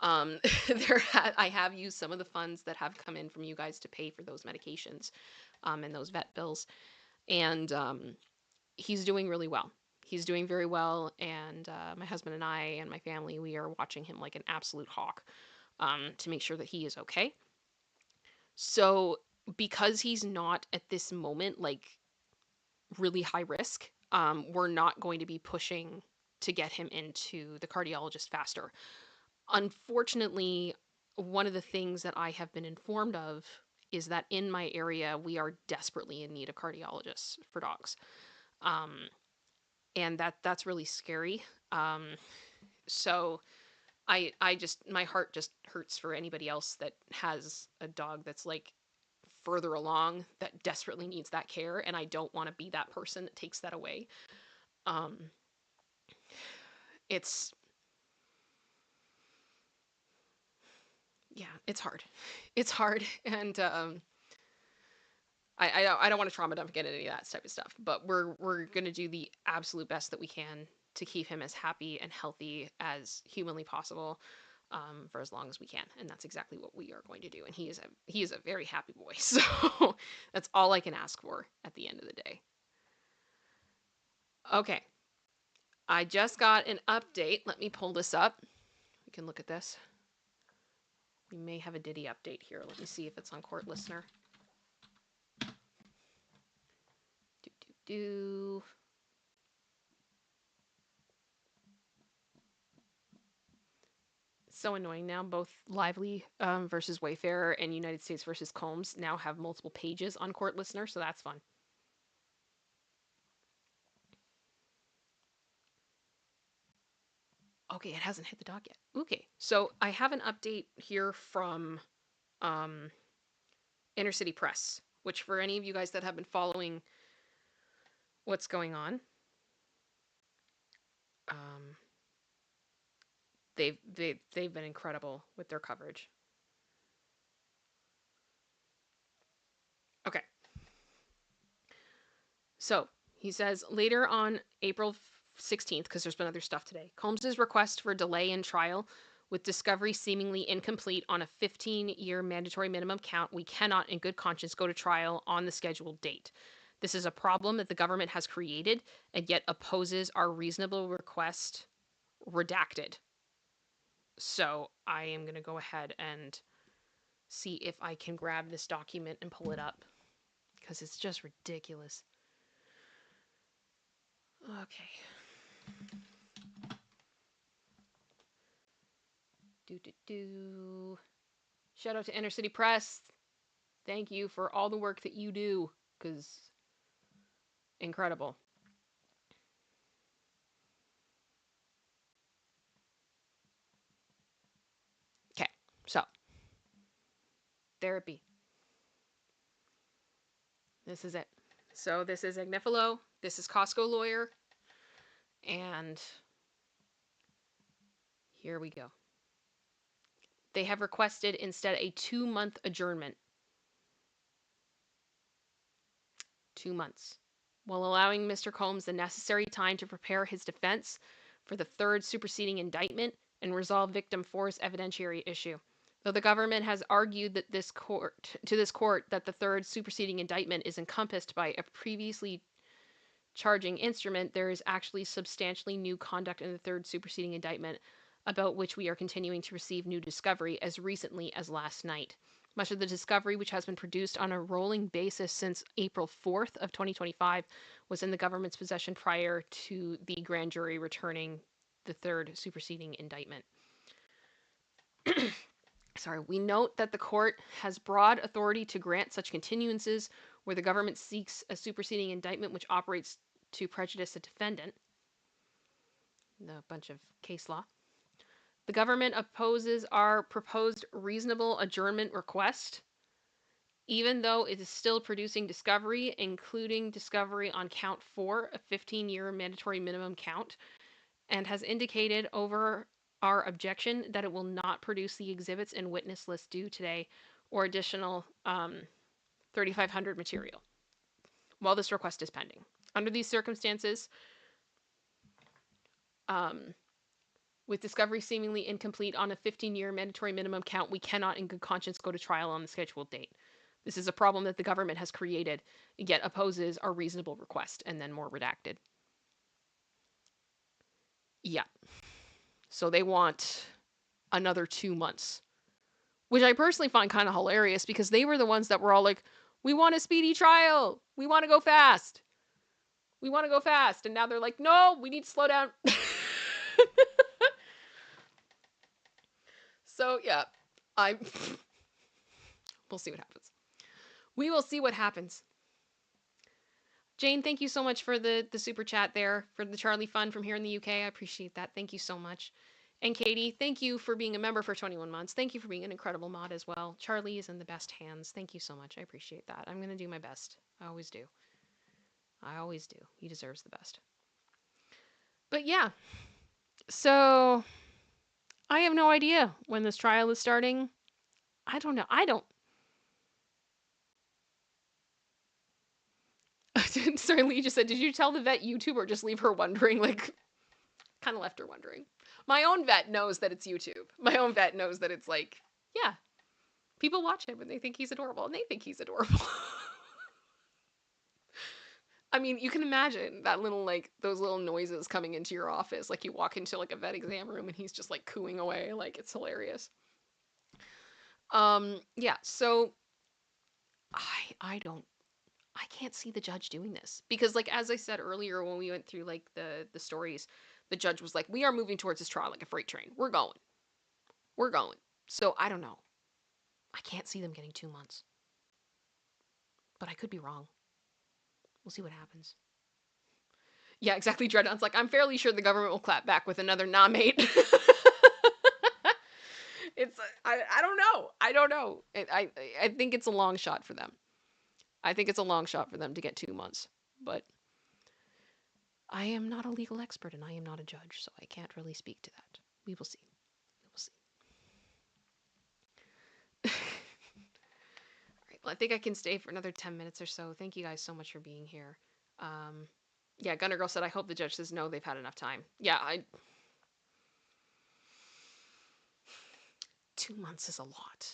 I have used some of the funds that have come in from you guys to pay for those medications, and those vet bills, and he's doing really well. He's doing very well, and my husband and I and my family, we are watching him like an absolute hawk, to make sure that he is okay. So, because he's not at this moment like really high risk, we're not going to be pushing to get him into the cardiologist faster. Unfortunately, one of the things that I have been informed of is that in my area, we are desperately in need of cardiologists for dogs. Um, and that's really scary. So I just my heart just hurts for anybody else that has a dog that's like further along that desperately needs that care, and I don't want to be that person that takes that away. Um, it's yeah, it's hard. It's hard, and I don't want to trauma dump again any of that type of stuff, but we're gonna do the absolute best that we can to keep him as happy and healthy as humanly possible, for as long as we can, and that's exactly what we are going to do. And he is a very happy boy, so that's all I can ask for at the end of the day. Okay, I just got an update. Let me pull this up. We can look at this. We may have a Diddy update here. Let me see if it's on Court Listener. Do do do. So annoying now. Both Lively versus Wayfarer and United States versus Combs now have multiple pages on Court Listener, so that's fun. Okay, it hasn't hit the dock yet. Okay, so I have an update here from um, Inner City Press, which for any of you guys that have been following what's going on, um, they've been incredible with their coverage. Okay, so he says later on April 16th, because there's been other stuff today, Combs's request for delay in trial with discovery seemingly incomplete on a 15-year mandatory minimum count, we cannot in good conscience go to trial on the scheduled date. This is a problem that the government has created and yet opposes our reasonable request redacted. So I am going to go ahead and see if I can grab this document and pull it up because it's just ridiculous. Okay. Do do do. Shout out to Inner City Press. Thank you for all the work that you do, because incredible. Okay, so therapy. This is it. So this is Agnifilo. This is Costco Lawyer. And here we go. They have requested instead a 2-month adjournment. 2 months. While allowing Mr. Combs the necessary time to prepare his defense, for the third superseding indictment and resolve victim force evidentiary issue. Though the government has argued that this court that the third superseding indictment is encompassed by a previously charging instrument, there is actually substantially new conduct in the third superseding indictment about which we are continuing to receive new discovery as recently as last night. Much of the discovery, which has been produced on a rolling basis since April 4th of 2025, was in the government's possession prior to the grand jury returning the third superseding indictment. Sorry, we note that the court has broad authority to grant such continuances where the government seeks a superseding indictment which operates to prejudice a defendant. A bunch of case law. The government opposes our proposed reasonable adjournment request, even though it is still producing discovery, including discovery on count 4, a 15-year mandatory minimum count, and has indicated over our objection that it will not produce the exhibits and witness list due today or additional 3,500 material while this request is pending. Under these circumstances, with discovery seemingly incomplete on a 15-year mandatory minimum count, we cannot in good conscience go to trial on the scheduled date. This is a problem that the government has created, yet opposes our reasonable request, and then more redacted. Yeah. So they want another 2 months, which I personally find kind of hilarious because they were the ones that were all like, we want a speedy trial. We want to go fast. We want to go fast. And now they're like, no, we need to slow down. So, yeah, we'll see what happens. We will see what happens. Jane, thank you so much for the super chat there for the Charlie Fund from here in the UK. I appreciate that. Thank you so much. And Katie, thank you for being a member for 21 months. Thank you for being an incredible mod as well. Charlie is in the best hands. Thank you so much. I appreciate that. I'm going to do my best. I always do. I always do. He deserves the best. But yeah, so I have no idea when this trial is starting. I don't know. Sorry, Lee just said, did you tell the vet YouTube or just leave her wondering? Like, kind of left her wondering. My own vet knows that it's YouTube. My own vet knows that it's like, yeah, people watch him and they think he's adorable, and they think he's adorable. I mean, you can imagine that little, like, those little noises coming into your office. Like, you walk into, like, a vet exam room and he's just, like, cooing away. Like, it's hilarious. Yeah, so I can't see the judge doing this because, like, as I said earlier when we went through like the stories, the judge was like, we are moving towards this trial like a freight train. We're going. So I don't know. I can't see them getting 2 months, but I could be wrong. We'll see what happens. Yeah, exactly. Dreadnoughts like, I'm fairly sure the government will clap back with another nah, mate. It's I don't know. I don't know. I think it's a long shot for them. I think it's a long shot for them to get 2 months, but I am not a legal expert and I am not a judge, so I can't really speak to that. We will see. We will see. All right. Well, I think I can stay for another 10 minutes or so. Thank you guys so much for being here. Yeah, Gunner Girl said, I hope the judge says no, they've had enough time. Yeah, 2 months is a lot.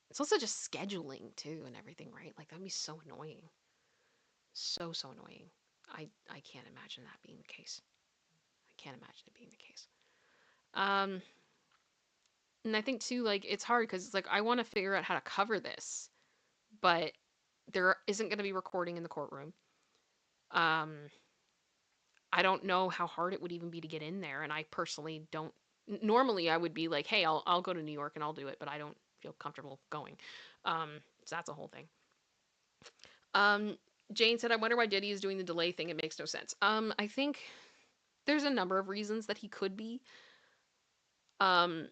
It's also just scheduling too and everything, right? Like that'd be so annoying. So annoying. I can't imagine that being the case. I can't imagine it being the case. And I think too, like, it's hard because it's like I want to figure out how to cover this, but there isn't going to be recording in the courtroom. I don't know how hard it would even be to get in there, and I personally don't. Normally, I would be like, hey, I'll go to New York and I'll do it, but I don't feel comfortable going. So that's a whole thing. Jane said, I wonder why Diddy is doing the delay thing. It makes no sense. I think there's a number of reasons that he could be. I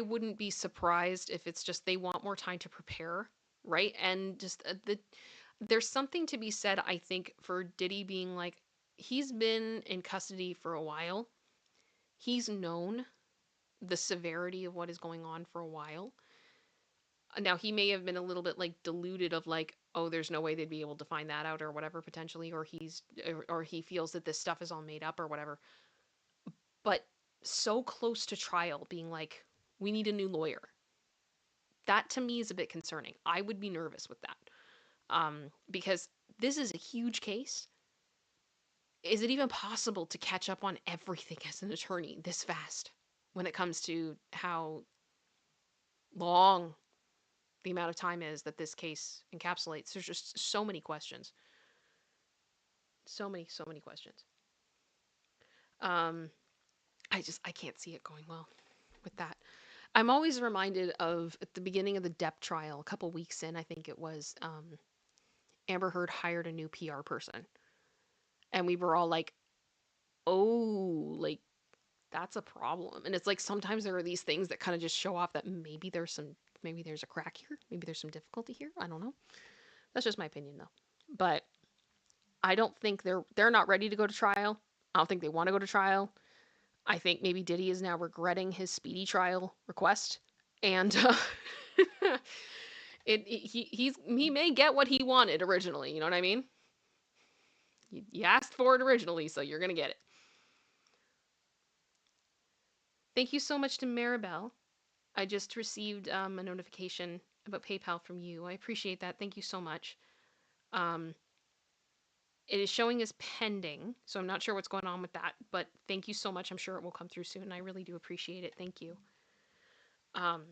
wouldn't be surprised if it's just they want more time to prepare, right? And just there's something to be said, I think, for Diddy being like, he's been in custody for a while. He's known the severity of what is going on for a while. Now he may have been a little bit like deluded of like, oh, there's no way they'd be able to find that out or whatever potentially, or he feels that this stuff is all made up or whatever. But so close to trial, being like, we need a new lawyer. That to me is a bit concerning. I would be nervous with that, because this is a huge case. Is it even possible to catch up on everything as an attorney this fast when it comes to how long the amount of time is that this case encapsulates? There's just so many questions. So many questions. Um, I can't see it going well with that. I'm always reminded of at the beginning of the Depp trial, a couple weeks in, I think it was, Amber Heard hired a new PR person. And we were all like, oh, like, that's a problem. And it's like sometimes there are these things that kind of just show off that maybe there's a crack here. Maybe there's some difficulty here. I don't know. That's just my opinion though. But I don't think they're not ready to go to trial. I don't think they want to go to trial. I think maybe Diddy is now regretting his speedy trial request, and he may get what he wanted originally. You know what I mean? You asked for it originally, so you're gonna get it. Thank you so much to Maribel. I just received a notification about PayPal from you. I appreciate that. Thank you so much. Um, it is showing as pending, so I'm not sure what's going on with that. But thank you so much. I'm sure it will come through soon. I really do appreciate it. Thank you. Um,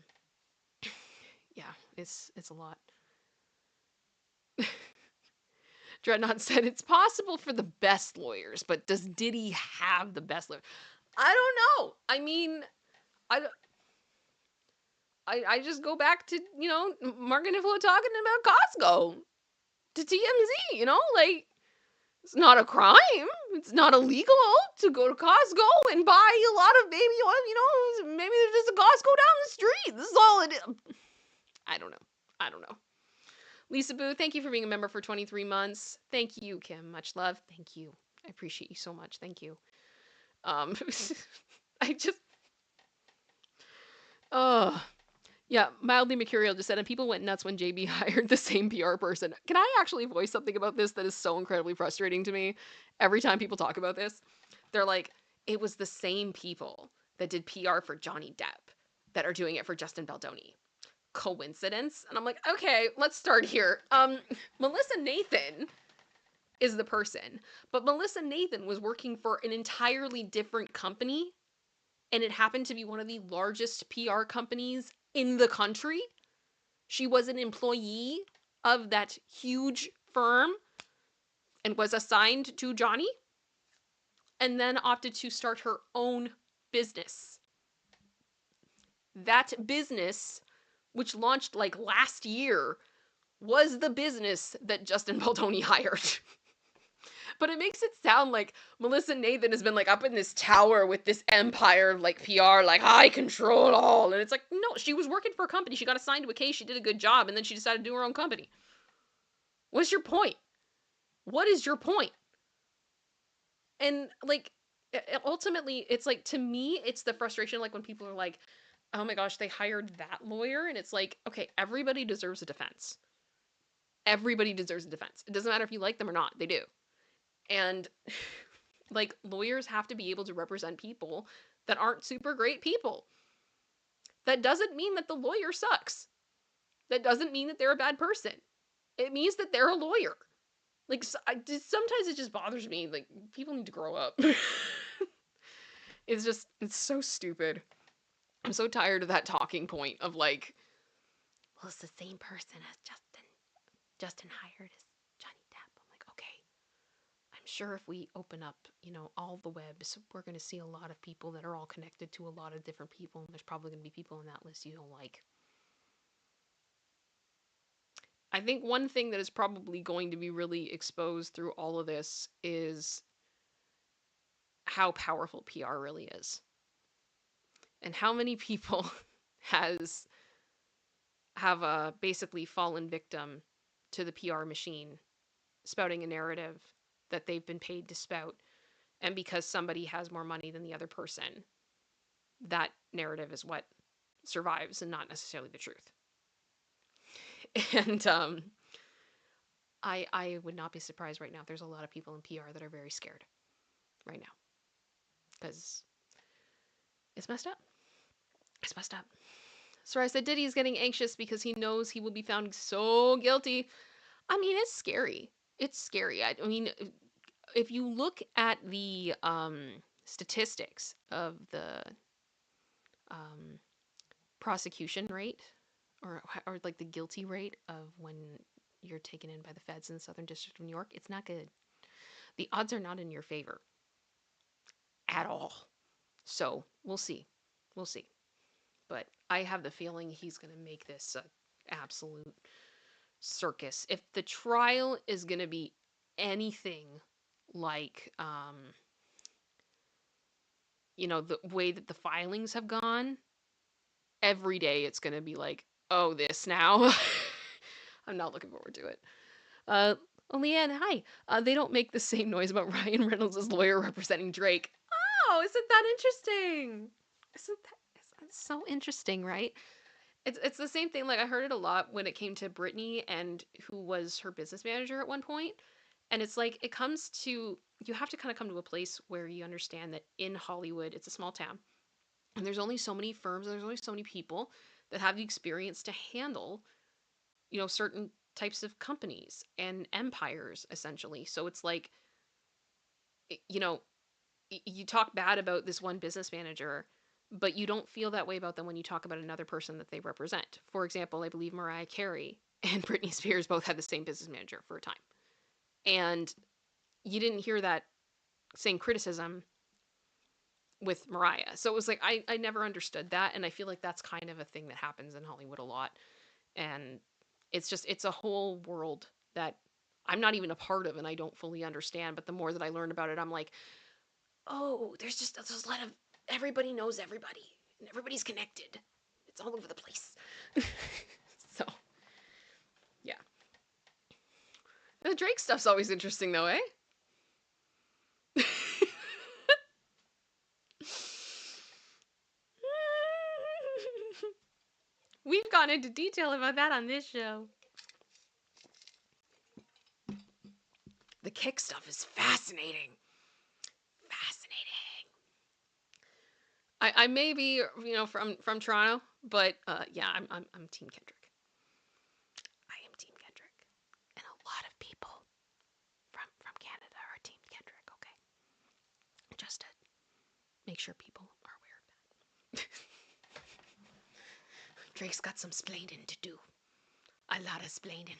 yeah, it's a lot. Dreadnought said it's possible for the best lawyers, but does Diddy have the best lawyer? I don't know. I mean, I, I just go back to, Mark and Nicola talking about Costco to TMZ, like, it's not a crime. It's not illegal to go to Costco and buy a lot of baby oil, maybe there's just a Costco down the street. This is all it is. I don't know. I don't know. Lisa Boo, thank you for being a member for 23 months. Thank you, Kim. Much love. Thank you. I appreciate you so much. Thank you. Um, I just, oh, yeah, mildly mercurial just said, and people went nuts when JB hired the same PR person. Can I actually voice something about this that is so incredibly frustrating to me? Every time people talk about this, they're like, it was the same people that did PR for Johnny Depp that are doing it for Justin Baldoni. Coincidence? And I'm like, okay, let's start here. Melissa Nathan is the person, but Melissa Nathan was working for an entirely different company, and it happened to be one of the largest PR companies in the country. She was an employee of that huge firm and was assigned to Johnny, and then opted to start her own business. That business, which launched like last year, was the business that Justin Baldoni hired. But it makes it sound like Melissa Nathan has been like up in this tower with this empire of like PR, like I control all. And it's like, no, she was working for a company. She got assigned to a case. She did a good job. And then she decided to do her own company. What's your point? What is your point? And like, ultimately, it's like, to me, it's the frustration. Like when people are like, oh my gosh, they hired that lawyer. And it's like, okay, everybody deserves a defense. Everybody deserves a defense. It doesn't matter if you like them or not. They do. And like lawyers have to be able to represent people that aren't super great people. That doesn't mean that the lawyer sucks. That doesn't mean that they're a bad person. It means that they're a lawyer. Like sometimes it just bothers me. Like people need to grow up. It's so stupid. I'm so tired of that talking point of like, well, it's the same person as Justin. Justin hired as Johnny Depp. I'm like, okay, I'm sure if we open up, all the webs, we're going to see a lot of people that are all connected to a lot of different people, and there's probably going to be people in that list you don't like. I think one thing that is probably going to be really exposed through all of this is how powerful PR really is. And how many people has have basically fallen victim to the PR machine spouting a narrative that they've been paid to spout, and because somebody has more money than the other person, that narrative is what survives and not necessarily the truth. And I would not be surprised right now if there's a lot of people in PR that are very scared right now because it's messed up. It's messed up. So I said Diddy's getting anxious because he knows he will be found so guilty. I mean, it's scary. It's scary. I mean, if you look at the statistics of the um, prosecution rate or like the guilty rate of when you're taken in by the feds in the Southern District of New York, it's not good. The odds are not in your favor at all. So we'll see. We'll see. But I have the feeling he's going to make this an absolute circus. If the trial is going to be anything like, the way that the filings have gone, every day it's going to be like, oh, this now. I'm not looking forward to it. Uh, Leanne, hi. They don't make the same noise about Ryan Reynolds' lawyer representing Drake. Oh, isn't that interesting? Isn't so interesting, right? It's the same thing. Like I heard it a lot when it came to Britney and who was her business manager at one point. And it's like it comes to you have to kind of come to a place where you understand that in Hollywood, it's a small town, and there's only so many firms, and there's only so many people that have the experience to handle, certain types of companies and empires essentially. So it's like, you know, you talk bad about this one business manager, but you don't feel that way about them when you talk about another person that they represent. For example, I believe Mariah Carey and Britney Spears both had the same business manager for a time. And you didn't hear that same criticism with Mariah. So it was like I never understood that, and I feel like that's kind of a thing that happens in Hollywood a lot. And it's a whole world that I'm not even a part of and I don't fully understand, but the more that I learn about it, I'm like, "Oh, there's a lot of everybody knows everybody and everybody's connected. It's all over the place." So, yeah. The Drake stuff's always interesting though, eh? We've gone into detail about that on this show. The kick stuff is fascinating. Fascinating. I may be, from Toronto, but yeah, I'm Team Kendrick. I am Team Kendrick, and a lot of people from Canada are Team Kendrick. Okay, just to make sure people are aware of that. Drake's got some splaining to do. A lot of splaining.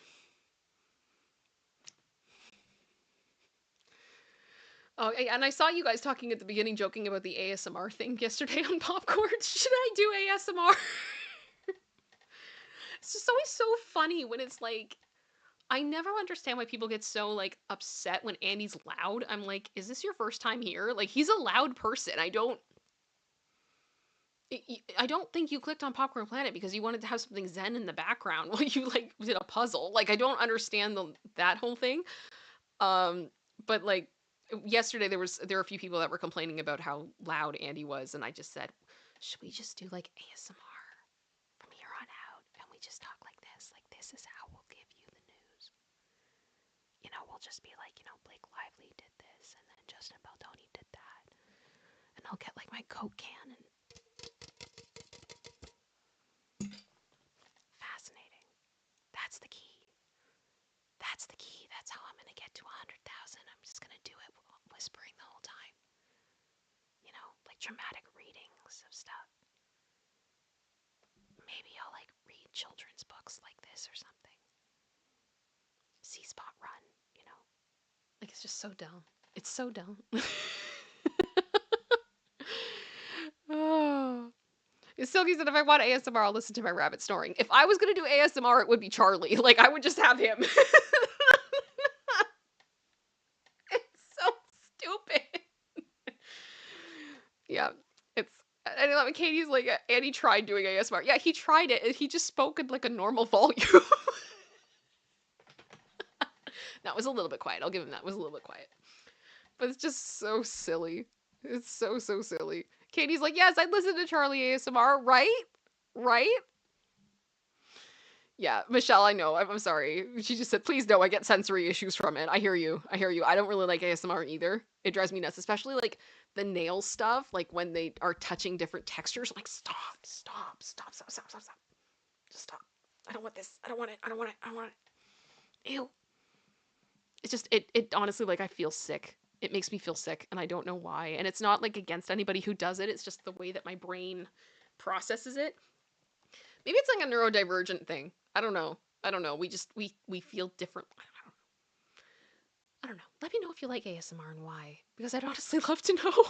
Oh, and I saw you guys talking at the beginning, joking about the ASMR thing yesterday on Popcorn. Should I do ASMR? It's just always so funny when it's like, I never understand why people get so like upset when Andy's loud. I'm like, is this your first time here? Like, he's a loud person. I don't think you clicked on Popcorn Planet because you wanted to have something zen in the background while you like did a puzzle. Like, I don't understand that whole thing. Um, but like yesterday there were a few people that were complaining about how loud Andy was, and I just said, should we just do like ASMR from here on out, and we just talk like this? Like, this is how we'll give you the news. We'll just be like, Blake Lively did this, and then Justin Baldoni did that, and I'll get like my Coke can and fascinating. That's the key. That's the key. That's how I'm gonna get to 100,000. I'm just gonna do it whispering the whole time. Like dramatic readings of stuff. Maybe I'll like read children's books like this or something. C-Spot Run, you know? Like, it's just so dumb. It's so dumb. Oh. Silky said, if I want ASMR, I'll listen to my rabbit snoring. If I was gonna do ASMR, it would be Charlie. Like, I would just have him. It's so stupid. Yeah, it's. And I love it. Katie's like, Andy tried doing ASMR. Yeah, he tried it, and he just spoke in like a normal volume. That was a little bit quiet. I'll give him that. It was a little bit quiet. But it's just so silly. It's so, so silly. Katie's like, yes, I'd listen to Charlie ASMR, right? Right? Yeah, Michelle, I know. I'm sorry. She just said, please no, I get sensory issues from it. I hear you. I hear you. I don't really like ASMR either. It drives me nuts, especially like the nail stuff, like when they are touching different textures. I'm like, stop, stop, stop, stop, stop, stop, stop. Just stop. I don't want this. I don't want it. I don't want it. I don't want it. Ew. It's just, it honestly, like, I feel sick. It makes me feel sick, and I don't know why. And it's not like against anybody who does it, it's just the way that my brain processes it. Maybe it's like a neurodivergent thing. I don't know. I don't know. We feel different. I don't know. Let me know if you like ASMR and why, because I'd honestly love to know.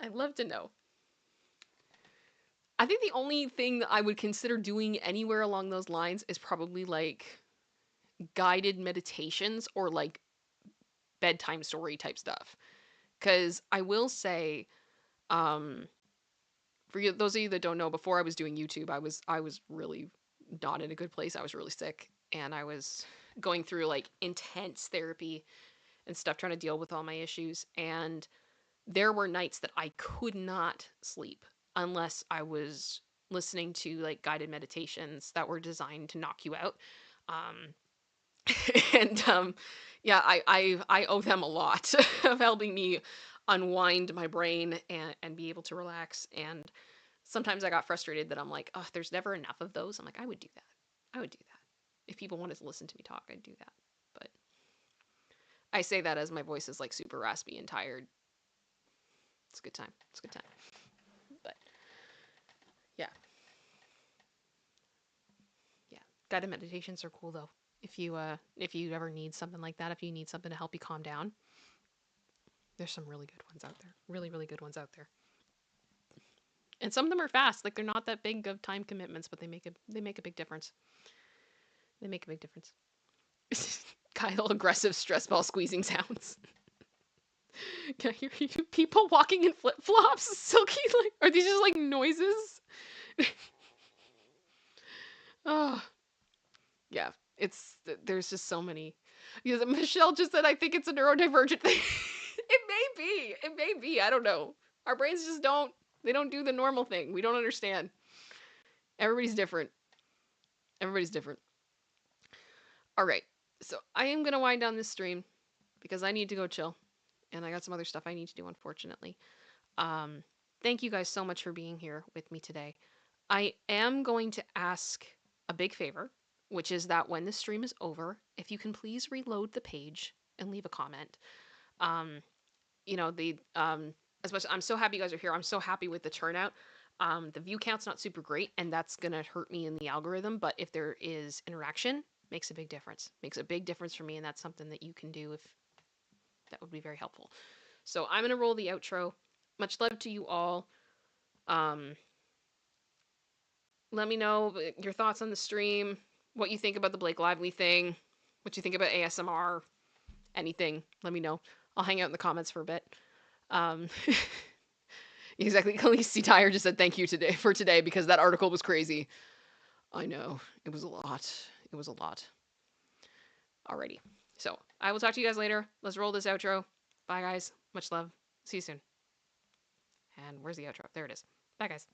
I'd love to know. I think the only thing that I would consider doing anywhere along those lines is probably like guided meditations or like bedtime story type stuff. Because I will say, um, for you, those of you that don't know, before I was doing YouTube, I was really not in a good place. I was really sick, and I was going through like intense therapy and stuff, trying to deal with all my issues. And there were nights that I could not sleep unless I was listening to like guided meditations that were designed to knock you out. Um, and yeah, I owe them a lot of helping me unwind my brain and be able to relax. And sometimes I got frustrated that I'm like, oh, there's never enough of those. I'm like, I would do that. I would do that. If people wanted to listen to me talk, I'd do that. But I say that as my voice is like super raspy and tired. It's a good time. It's a good time. But yeah, yeah. Guided meditations are cool though. If you ever need something like that, if you need something to help you calm down, there's some really good ones out there. Really, really good ones out there. And some of them are fast. Like they're not that big of time commitments, but they make a big difference. They make a big difference. Kyle, aggressive stress ball squeezing sounds. Can I hear you? People walking in flip flops, silky. Like, are these just like noises? Oh, yeah. There's just so many. Because Michelle just said, I think it's a neurodivergent thing. It may be. It may be. I don't know. Our brains just don't. They don't do the normal thing. We don't understand. Everybody's different. Everybody's different. All right. So I am gonna wind down this stream because I need to go chill, and I got some other stuff I need to do. Unfortunately. Um, Thank you guys so much for being here with me today. I am going to ask a big favor, which is that when the stream is over, if you can please reload the page and leave a comment. Um, the as much I'm so happy you guys are here. I'm so happy with the turnout. The view count's not super great, and that's gonna hurt me in the algorithm. But if there is interaction, makes a big difference. Makes a big difference for me, and that's something that you can do if that would be very helpful. So I'm gonna roll the outro. Much love to you all. Um, Let me know your thoughts on the stream, what you think about the Blake Lively thing, what you think about ASMR, anything. Let me know. I'll hang out in the comments for a bit. Um, exactly. Khaleesi Tyre just said thank you today because that article was crazy. I know. It was a lot. It was a lot. Alrighty. So I will talk to you guys later. Let's roll this outro. Bye, guys. Much love. See you soon. And where's the outro? There it is. Bye, guys.